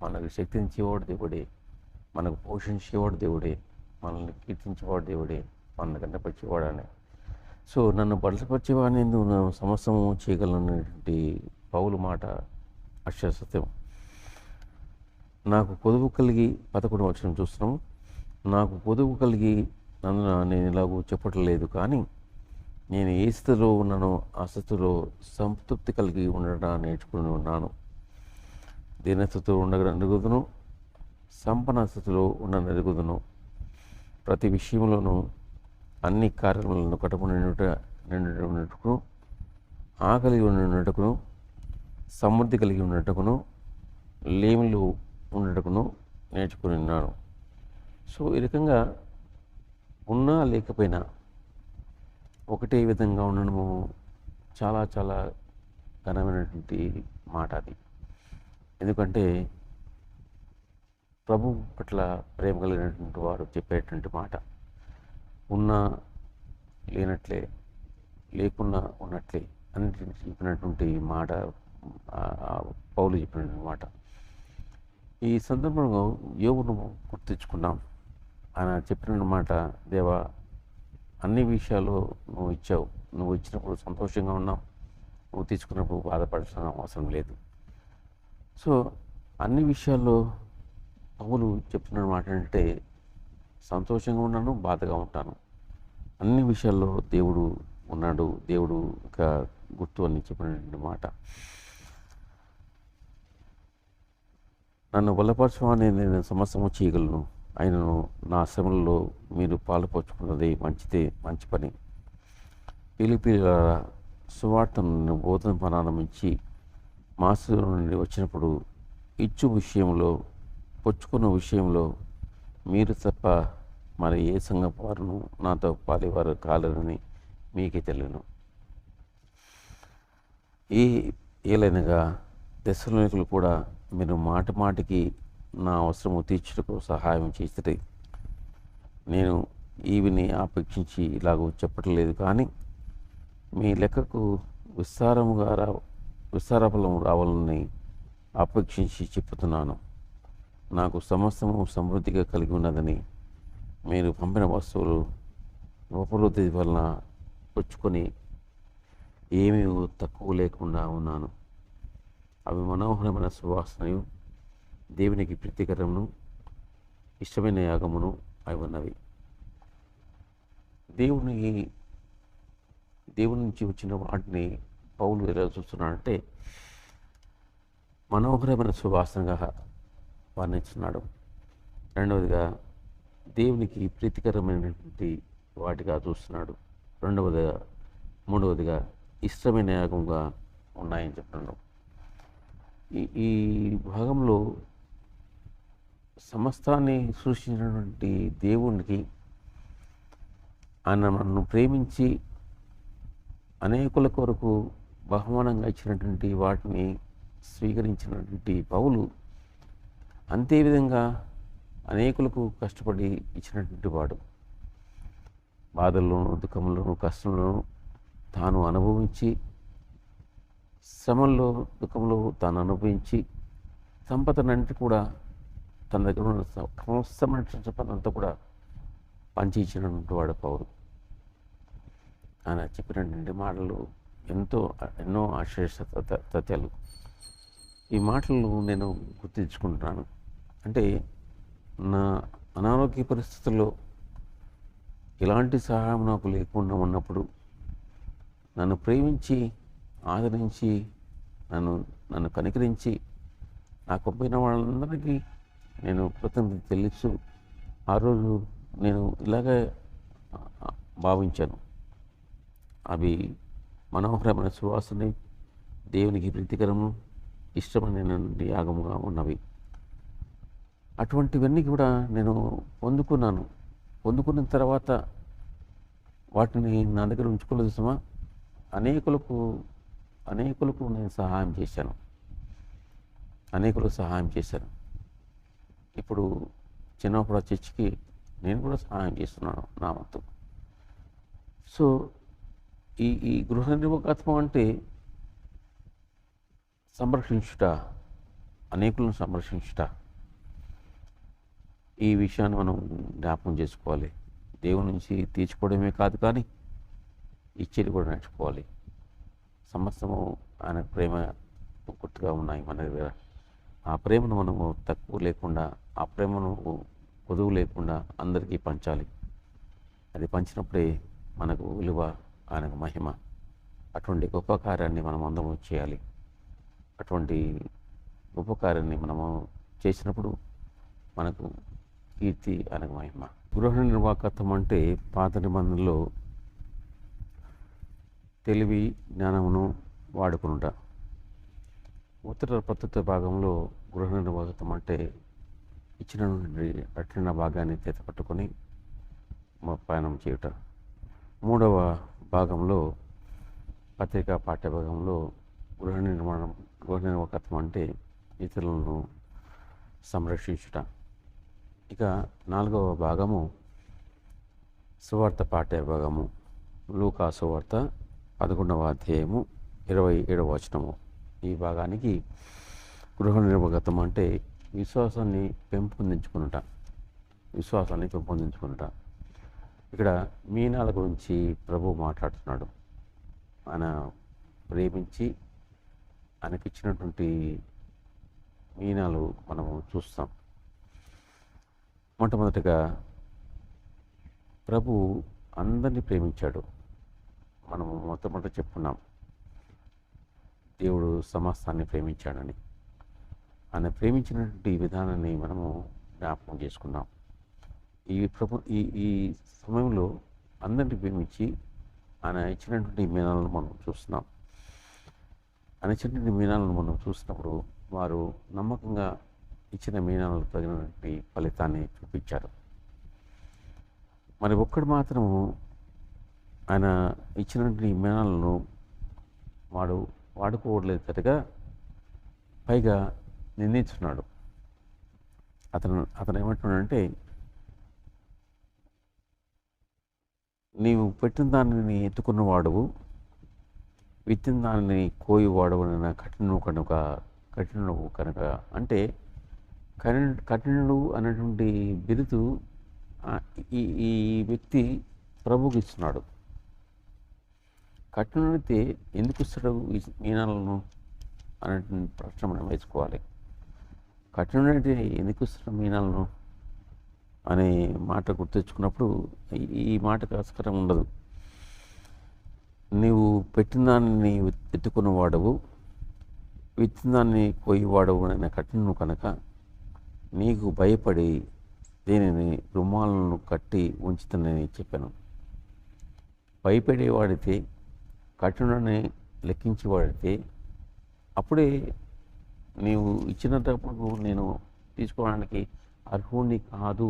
మనకు శక్తించేవాడు దేవుడే, మనకు పోషించేవాడు దేవుడే, మనల్ని కీర్తించేవాడు దేవుడే, మనల్ని గంటపరిచేవాడు అని. సో నన్ను బలపరిచేవాడిని నేను సమస్తము చేయగలనటువంటి పౌలు మాట అక్షరసత్యం. నాకు పొదుపు కలిగి 11వ వచనం చూస్తున్నాము. నాకు పొదుపు కలిగి నేను ఇలాగూ చెప్పట్లేదు, కానీ నేను ఏ స్థితిలో ఉన్నానో ఆ స్థితిలో సంతృప్తి కలిగి ఉండడం నేర్చుకుని ఉన్నాను. దీనస్థితిలో ఉండగలుగుదును, సంపన్న స్థితిలో ఉండగలుగుదును. ప్రతి విషయంలోనూ అన్ని కార్యములను కట్టుకుని నిండుటకును, ఆకలి ఉన్నట్టుకును, సమృద్ధి కలిగి ఉన్నట్టుకును, లేమిలో ఉండటకును నేర్చుకుని ఉన్నాను. సో ఈ రకంగా ఉన్నా లేకపోయినా ఒకటే విధంగా ఉండడము చాలా చాలా ఘనమైనటువంటి మాట అది. ఎందుకంటే ప్రభు పట్ల ప్రేమ కలిగినటువంటి వారు చెప్పేటువంటి మాట. ఉన్నా లేనట్లే, లేకున్నా ఉన్నట్లే అని చెప్పినటువంటి మాట పౌలు చెప్పినటువంటి మాట. ఈ సందర్భంలో యోబును గుర్తించుకున్నాం. ఆయన చెప్పిన మాట, దేవా అన్ని విషయాలు నువ్వు ఇచ్చావు, నువ్వు ఇచ్చినప్పుడు సంతోషంగా ఉన్నావు, నువ్వు తీసుకున్నప్పుడు బాధపడాల్సిన అవసరం లేదు. సో అన్ని విషయాల్లో పౌలు చెప్తున్న మాట అంటే సంతోషంగా ఉన్నాను, బాధగా ఉంటాను, అన్ని విషయాల్లో దేవుడు ఉన్నాడు, దేవుడు ఒక గుర్తు అని చెప్పినటువంటి మాట. నన్ను బలపరచమని నేను సమస్తము చేయగలను, ఆయనను నా శ్రమలలో మీరు పాలుపంచుకున్నది మంచి పని. ఫిలిప్పీయుల సువార్తను బోధన ప్రారంభించి మాసిదోనియ నుండి వచ్చినప్పుడు ఇచ్చు విషయంలో, పుచ్చుకున్న విషయంలో మీరు తప్ప మరి ఏ సంఘపు వారును నాతో పాలేవారు కాలేరని మీకే తెలియను. ఏలైనగా తెస్సలోనికలు కూడా మీరు మాటికి నా అవసరము తీర్చుటకు సహాయం చేసిరి. నేను ఈవిని ఆపేక్షించి ఇలాగూ చెప్పట్లేదు, కానీ మీ లెక్కకు విస్తారఫలం రావాలని ఆపేక్షించి చెప్పుతున్నాను. నాకు సమస్తము సమృద్ధిగా కలిగి ఉన్నదని మీరు పంపిన వస్తువులు ఉపలబ్ధి వలన పుచ్చుకొని ఏమీ తక్కువ లేకుండా ఉన్నాను. అవి మనోహరమైన సువాసనయు దేవునికి ప్రీతికరమును ఇష్టమైన యాగమును అవి ఉన్నవి. దేవుని నుంచి వచ్చిన వాటిని పౌలు ఎలా చూస్తున్నాడంటే మనోహరమైన సువాసనగా వర్ణించున్నాడు. రెండవదిగా దేవునికి ప్రీతికరమైనటువంటి వాటిగా చూస్తున్నాడు. మూడవదిగా ఇష్టమైన యాగంగా ఉన్నాయని చెప్తున్నాడు. ఈ భాగంలో సమస్తాన్ని సృష్టించినటువంటి దేవునికి ఆయన నన్ను ప్రేమించి అనేకుల కొరకు బహుమానంగా ఇచ్చినటువంటి వాటిని స్వీకరించినటువంటి పౌలు అంతేవిధంగా అనేకులకు కష్టపడి ఇచ్చినటువంటి వాడు. బాధల్లోనూ దుఃఖంలోనూ కష్టంలోనూ తాను అనుభవించి, శ్రమల్లో దుఃఖంలో తాను అనుభవించి సంపదనంటే కూడా తన దగ్గర ఉన్న సమస్తమైన సంపదంతా కూడా పంచి ఇచ్చినటువంటి వాడు పౌలు. ఆయన చెప్పినటువంటి మాటలు ఎన్నో ఆశ్చర్య సత్యాలు. ఈ మాటలు నేను గుర్తించుకుంటున్నాను. అంటే నా అనారోగ్య పరిస్థితుల్లో ఎలాంటి సహాయం నాకు లేకుండా ఉన్నప్పుడు నన్ను ప్రేమించి ఆదరించి నన్ను కనికరించి నాకు పంపిన వాళ్ళందరికీ నేను కృతజ్ఞత తెలుసు. ఆ రోజు నేను ఇలాగే భావించాను. అవి మనోహరమైన సువాసన, దేవునికి ప్రీతికరము, ఇష్టమైన యాగముగా ఉన్నవి. అటువంటివన్నీ కూడా నేను పొందుకున్న తర్వాత వాటిని నా దగ్గర ఉంచుకోలేదు సుమా. అనేకులకు నేను సహాయం చేశాను. ఇప్పుడు చిన్నప్పుడు చర్చికి నేను కూడా సహాయం చేస్తున్నాను నా వంతు. సో ఈ గృహ నిర్వాహకత్వం అంటే సంరక్షించుట, అనేకులను సంరక్షించుట. ఈ విషయాన్ని మనం జ్ఞాపకం చేసుకోవాలి. దేవుని నుంచి తీర్చుకోవడమే కాదు, కానీ ఇచ్చేది కూడా నేర్చుకోవాలి. సమస్తము ఆయన ప్రేమ గుర్తుగా ఉన్నాయి మన దగ్గర. ఆ ప్రేమను మనము తక్కువ లేకుండా, ఆ ప్రేమను కొదువు లేకుండా అందరికీ పంచాలి. అది పంచినప్పుడే మనకు విలువ, ఆయనకు మహిమ. అటువంటి గొప్ప కార్యాన్ని మనం అందరం చేయాలి. అటువంటి గొప్ప కార్యాన్ని మనము చేసినప్పుడు మనకు కీర్తి, ఆయనకు మహిమ. గృహ నిర్వాహకత్వం అంటే పాత నిబంధనలో తెలివి జ్ఞానమును వాడుకునుట. ఉత్తర ప్రస్తుత భాగంలో గృహ నిర్వాహకత్వం అంటే ఇచ్చిన రక్షణ భాగాన్ని చేత పట్టుకొని ప్రయాణం చేయుట. మూడవ భాగంలో పత్రికా పాఠ్య భాగంలో గృహ నిర్వాహకత్వం అంటే ఇతరులను సంరక్షించుట. ఇక నాలుగవ భాగము సువార్త పాఠ్య భాగము, లూకా సువార్త 11వ అధ్యాయము 27వ వచనము. ఈ భాగానికి గృహ నిర్వాహకత్వం అంటే విశ్వాసాన్ని పెంపొందించుకునుట. ఇక్కడ మీనాల గురించి ప్రభు మాట్లాడుతున్నాడు. ఆయన ప్రేమించి ఆయనకిచ్చినటువంటి మీనాలు మనము చూస్తాం. మొట్టమొదటిగా ప్రభు అందరినీ ప్రేమించాడు. మనము మొట్టమొదట చెప్పుకున్నాం, దేవుడు సమస్తాన్ని ప్రేమించాడని. ఆయన ప్రేమించినటువంటి విధానాన్ని మనము జ్ఞాపకం చేసుకున్నాం. ఈ సమయంలో అందరినీ ప్రేమించి ఆయన ఇచ్చినటువంటి మీనాలను మనం చూస్తున్నాం. ఆయన ఇచ్చినటువంటి మీనాలను మనం చూసినప్పుడు వారు నమ్మకంగా ఇచ్చిన మీనాలకు తగినటువంటి ఫలితాన్ని చూపించారు. మరి ఒక్కడు మాత్రము ఆయన ఇచ్చినటువంటి మీనాలను వాడుకోవట్లేదు, పైగా నిందించున్నాడు. అతను ఏమంటున్నాడంటే, నీవు పెట్టిన దానిని ఎత్తుకున్న వాడువు, విత్తిన దానిని కోయి వాడవన కఠినుడు కనుక. అంటే కఠినుడు అనేటువంటి బిరుదు ఈ ఈ వ్యక్తి ప్రభువుకి ఇస్తున్నాడు. కఠినుడైతే ఎందుకు ఇస్తాడు ఈ మీనాలను అనేటువంటి ప్రశ్న మనం వేసుకోవాలి. కఠినుడైతే ఎందుకు ఇస్తాడు మీనాలను అనే మాట గుర్తెచ్చుకున్నప్పుడు ఈ మాటకు ఆస్కారం ఉండదు. నీవు పెట్టిన దాన్ని ఎత్తుకున్న వాడవు, విత్తిన దాన్ని కోయి వాడవు అనే కఠినుడు కనుక నీకు భయపడి దీనిని రుమాలను కట్టి ఉంచుతానని చెప్పాను. భయపడేవాడితే, కఠినుడిని లెక్కించేవాడితే అప్పుడే నీవు ఇచ్చినప్పుడు నేను తీసుకోవడానికి అర్హుడిని కాదు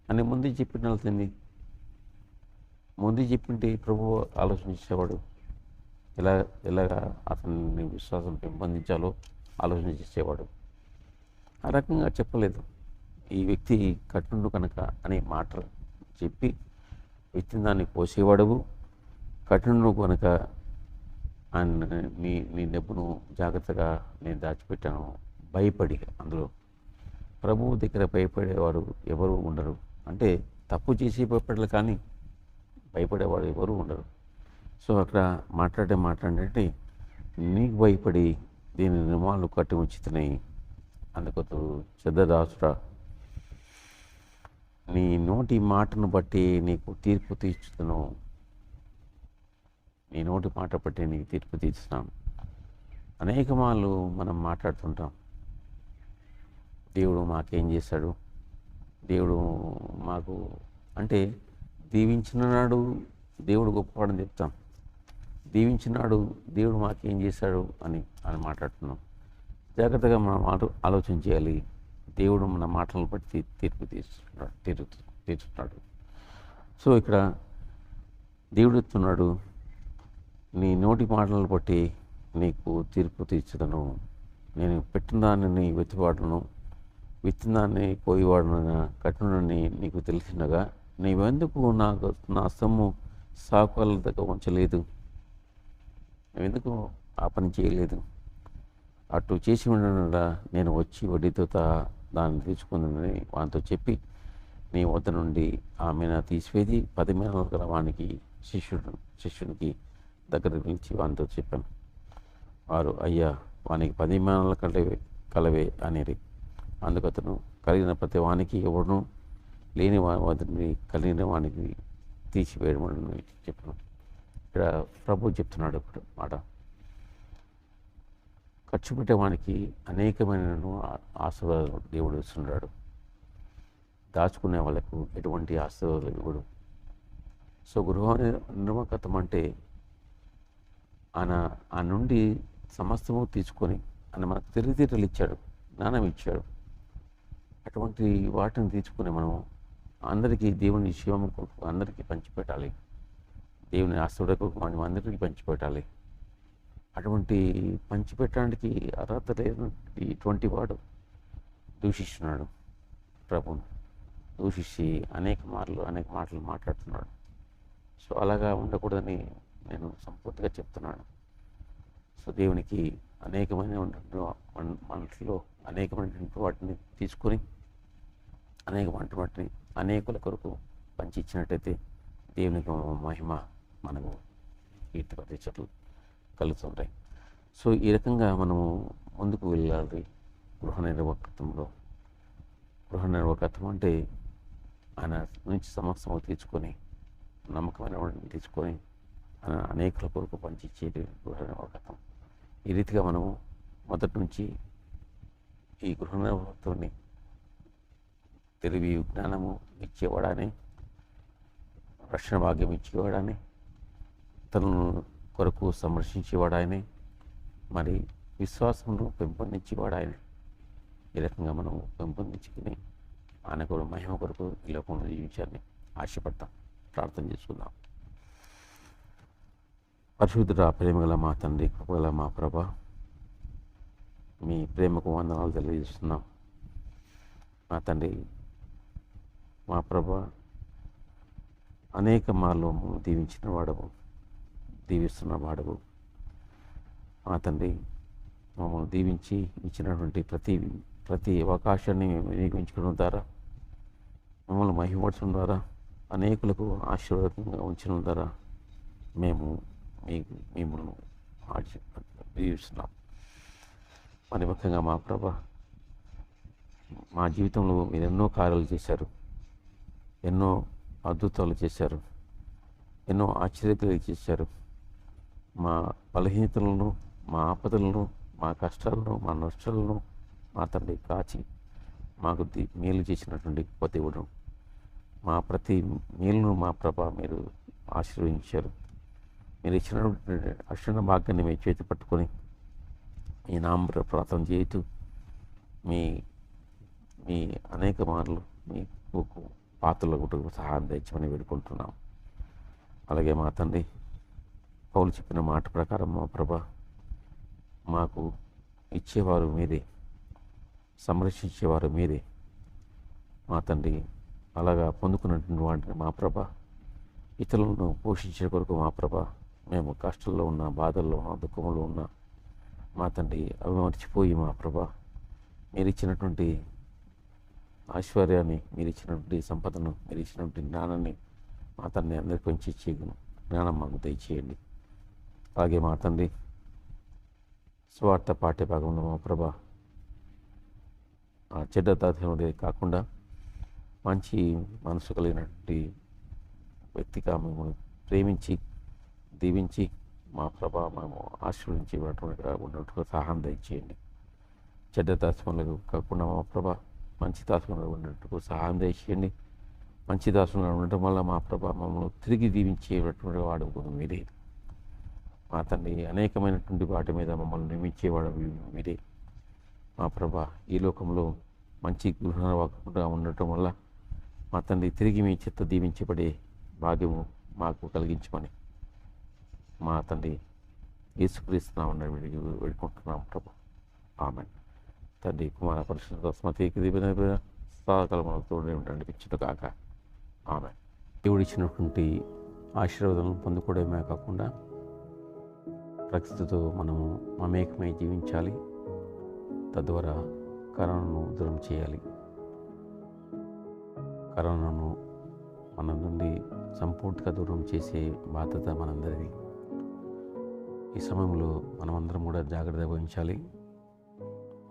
అని ముందే చెప్పినట్లయింది. ముందే చెప్పింటే ప్రభు ఆలోచించేవాడు, ఎలాగా అతన్ని విశ్వాసం పెంపొందించాలో ఆలోచన చేసేవాడు. ఆ రకంగా చెప్పలేదు. ఈ వ్యక్తి కఠినుడు కనుక అనే మాట చెప్పి విత్తిన దాన్ని కోసేవాడవు, కఠినుడు కనుక నీ డబ్బును జాగ్రత్తగా నేను దాచిపెట్టాను భయపడి. అందులో ప్రభువు దగ్గర భయపడేవాడు ఎవరు ఉండరు. అంటే తప్పు చేసి భయపడాలి కానీ భయపడేవాడు ఎవరు ఉండరు. సో అక్కడ మాట్లాడంటే నీకు భయపడి దీని నియమాలు కట్టి ఉంచుతున్నాయి. అందుకొద్దు శ్రద్ధదాసురా, నీ నోటి మాటను బట్టి నీకు తీర్పు తీర్చుతాను. నీ నోటి మాట బట్టి నీకు తీర్పు తీర్చున్నాను. అనేక మార్లు మనం మాట్లాడుతుంటాం, దేవుడు మాకేం చేశాడు, దేవుడు మాకు అంటే దీవించిన నాడు దేవుడు గొప్పవాడని చెప్తాం, దీవించినాడు దేవుడు మాకేం చేశాడు అని మాట్లాడుతున్నాం. జాగ్రత్తగా మనం ఆలోచన చేయాలి. దేవుడు మన మాటలను బట్టి తీర్పు తీర్చుతున్నాడు. సో ఇక్కడ దేవుడు చెప్తున్నాడు, నీ నోటి మాటలను బట్టి నీకు తీర్పు తీర్చుదను. నేను పెట్టిన దానిని వెతివాడును, విత్తిన దాన్ని కోయివాడున కఠినుడిని నీకు తెలిసినగా నీవెందుకు నా సొమ్ము సాకుల దగ్గర ఉంచలేదు, నువ్వెందుకు ఆ పని చేయలేదు? అటు చేసి ఉండగా నేను వచ్చి వడ్డీతో దాన్ని తీసుకుందని వానితో చెప్పి నీ వద్ద నుండి ఆమె తీసివేది 10 మీనాల గల వానికి శిష్యునికి దగ్గర పిలిచి వానితో చెప్పాను. వారు అయ్యా వానికి 10 మీనాల కలవే అనేది. అందుకతను కలిగిన ప్రతి వానికి ఎవడును లేని వాటిని కలిగిన వానికి తీసివేయమని చెప్పాను. ఇక్కడ ప్రభు చెప్తున్నాడు ఇప్పుడు మాట, ఖర్చు పెట్టేవానికి అనేకమైన ఆశీర్వాదాలు దేవుడు ఇస్తున్నాడు. దాచుకునే వాళ్ళకు ఎటువంటి ఆశీర్వాదాలు ఇవ్వడు. సో గృహ నిర్వాహకత్వం అంటే ఆ నుండి సమస్తము తీసుకొని ఆయన మనకు తెలివితేటలు ఇచ్చాడు, జ్ఞానం ఇచ్చాడు. అటువంటి వాటిని తీసుకుని మనం అందరికీ దేవుని శివం అందరికీ పంచిపెట్టాలి. దేవుని ఆశీర్వాదకు మనం అందరికీ పంచిపెట్టాలి. అటువంటి పంచిపెట్టడానికి అర్హత లేని ఇటువంటి వాడు దూషిస్తున్నాడు, ప్రభుని దూషించి అనేక మాటలు మాట్లాడుతున్నాడు. సో అలాగా ఉండకూడదని నేను సంపూర్తిగా చెప్తున్నాను. సో దేవునికి అనేకమైన మనసులో అనేకమైనటువంటి వాటిని తీసుకొని అనేకమైన వాటిని అనేకుల కొరకు పంచి ఇచ్చినట్టయితే దేవునికి మహిమ మనకు కీర్తి ప్రతిష్టలు కలుగుతుంటాయి. సో ఈ రకంగా మనము ముందుకు వెళ్ళాలి. గృహ నిర్వాహకత్వం అంటే ఆయన నుంచి సమస్తము తీసుకొని నమ్మకమైన వాటిని తీసుకొని అనేకుల కొరకు పంచిచ్చేది గృహ నిర్వాహకత్వం. ఈ రీతిగా మనము మొదటి నుంచి ఈ గృహ నిర్వాహకత్వాన్ని తెలివి జ్ఞానము ఇచ్చేవాడని, రక్షణ భాగ్యం ఇచ్చేవాడని, తనను కొరకు సంరక్షించేవాడాయని, మరి విశ్వాసంలో పెంపొందించేవాడాయని. ఈ రకంగా మనం పెంపొందించుకుని ఆయన కూడా మహిమ కొరకు ఈ లోకంలో జీవించాలని ఆశపడతాం. ప్రార్థన చేసుకుందాం. పరిశుద్ధుడా, ప్రేమగల మా తండ్రి, కృపగల మా ప్రభ, మీ ప్రేమకు వందనాలు తెలియజేస్తున్నాం. మా తండ్రి, మా ప్రభా, అనేక మార్లు దీవించిన వాడవు, దీవిస్తున్న వాడవు. మా తండ్రి, మమ్మల్ని దీవించి ఇచ్చినటువంటి ప్రతి అవకాశాన్ని మేము వినియోగించుకోవడం ద్వారా, మమ్మల్ని మహిమపరచడం ద్వారా, అనేకులకు ఆశీర్వాదంగా ఉంచడం ద్వారా మేము మిమ్మల్ని దీవిస్తున్నాం. మరి ముఖ్యంగా మా ప్రభా, మా జీవితంలో మీరు ఎన్నో కార్యాలు చేశారు, ఎన్నో అద్భుతాలు చేశారు, ఎన్నో ఆశ్చర్యకరాలు చేశారు. మా బలహీనతలను, మా ఆపదలను, మా కష్టాలను, మా నష్టాలను మా తండ్రి కాచి మాకు మేలు చేసినటువంటి గొప్ప దేవుడు. మా ప్రతి మేలును మా ప్రభా మీరు ఆశీర్వదించారు. మీరు ఇచ్చినటువంటి అక్షణ భాగ్యాన్ని మీ చేతి పట్టుకొని మీ నామ ప్రార్థన చేస్తూ మీ మీ అనేక మార్లు మీ పాత్రలకు సహాయం తెచ్చమని వేడుకుంటున్నాం. అలాగే మా తండ్రి, పౌలు చెప్పిన మాట ప్రకారం మా ప్రభా మాకు ఇచ్చేవారు మీరే, సంరక్షించేవారు మీరే. మా తండ్రి, అలాగా పొందుకున్నటువంటి వాటిని మా ప్రభ ఇతరులను పోషించే కొరకు మా ప్రభ మేము కష్టాల్లో ఉన్న, బాధల్లో ఉన్న, దుఃఖంలో ఉన్న మా తండ్రి అవి మర్చిపోయి మా ప్రభ మీరు ఇచ్చినటువంటి ఐశ్వర్యాన్ని, మీరు ఇచ్చినటువంటి సంపదను, మీరు ఇచ్చినటువంటి జ్ఞానాన్ని మా తండ్రి అందరికీ పెంచి జ్ఞానం మాకు దయచేయండి. అలాగే మా తండ్రి, స్వార్థ పాఠ్య భాగంలో మా ప్రభ చెడ్డ దాధ్యముదే కాకుండా మంచి మనసు కలిగినటువంటి వ్యక్తిగా మేము ప్రేమించి దీవించి మా ప్రభ మేము ఆశీర్వదించి ఉన్నట్టుగా సహాయం దయచేయండి. చెడ్డ దాస్యములకు కాకుండా మా ప్రభ మంచి దాస్యంలో ఉన్నట్టుకు సహాయం దయచేయండి. మంచి దాస్యంలో ఉండటం వల్ల మా ప్రభ మమ్మల్ని తిరిగి దీవించేటటువంటి వాడు మీరే. మా తండ్రి, అనేకమైనటువంటి వాటి మీద మమ్మల్ని నిర్మించేవాడు మీరే. మా ప్రభ ఈ లోకంలో మంచి గృహంగా ఉండటం వల్ల మా తండ్రి తిరిగి మీ చెత్త దీవించబడే భాగ్యము మాకు కలిగించమని మా తండ్రి యేసుక్రీస్తునామమున వేడుకుంటున్నాం ప్రభు. ఆమేన్. తండ్రి, కుమార పరిశుద్ధ స్మృతికి సదాకాలముతో నడిపించును కాక. ఆమేన్. దేవుడు ఇచ్చినటువంటి ఆశీర్వాదాలను పొందుకోవడమే కాకుండా ప్రకృతితో మనము మమేకమై జీవించాలి. తద్వారా కరోనాను దూరం చేయాలి. కరోనాను మన నుండి సంపూర్తిగా దూరం చేసే బాధ్యత మనందరిది. ఈ సమయంలో మనమందరం కూడా జాగ్రత్త వహించాలి.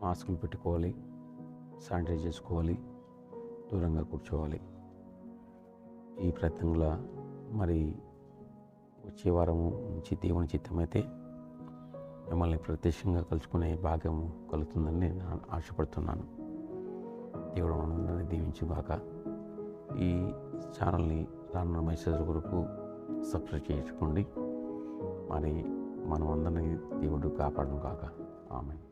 మాస్కులు పెట్టుకోవాలి, శానిటైజ్ చేసుకోవాలి, దూరంగా కూర్చోవాలి. ఈ ప్రయత్నంలో మరి వచ్చే వారము నుంచి దేవుని చిత్తమైతే మిమ్మల్ని ప్రత్యక్షంగా కలుసుకునే భాగ్యం కలుగుతుందని నేను ఆశపడుతున్నాను. దేవుడు మనందరినీ దీవించుగాక. ఈ ఛానల్ని రానున్న మెసేజ్ కొరకు సబ్స్క్రైబ్ చేసుకోండి. మరి మనం అందరినీ దేవుడు కాపాడును కాక. ఆమేన్.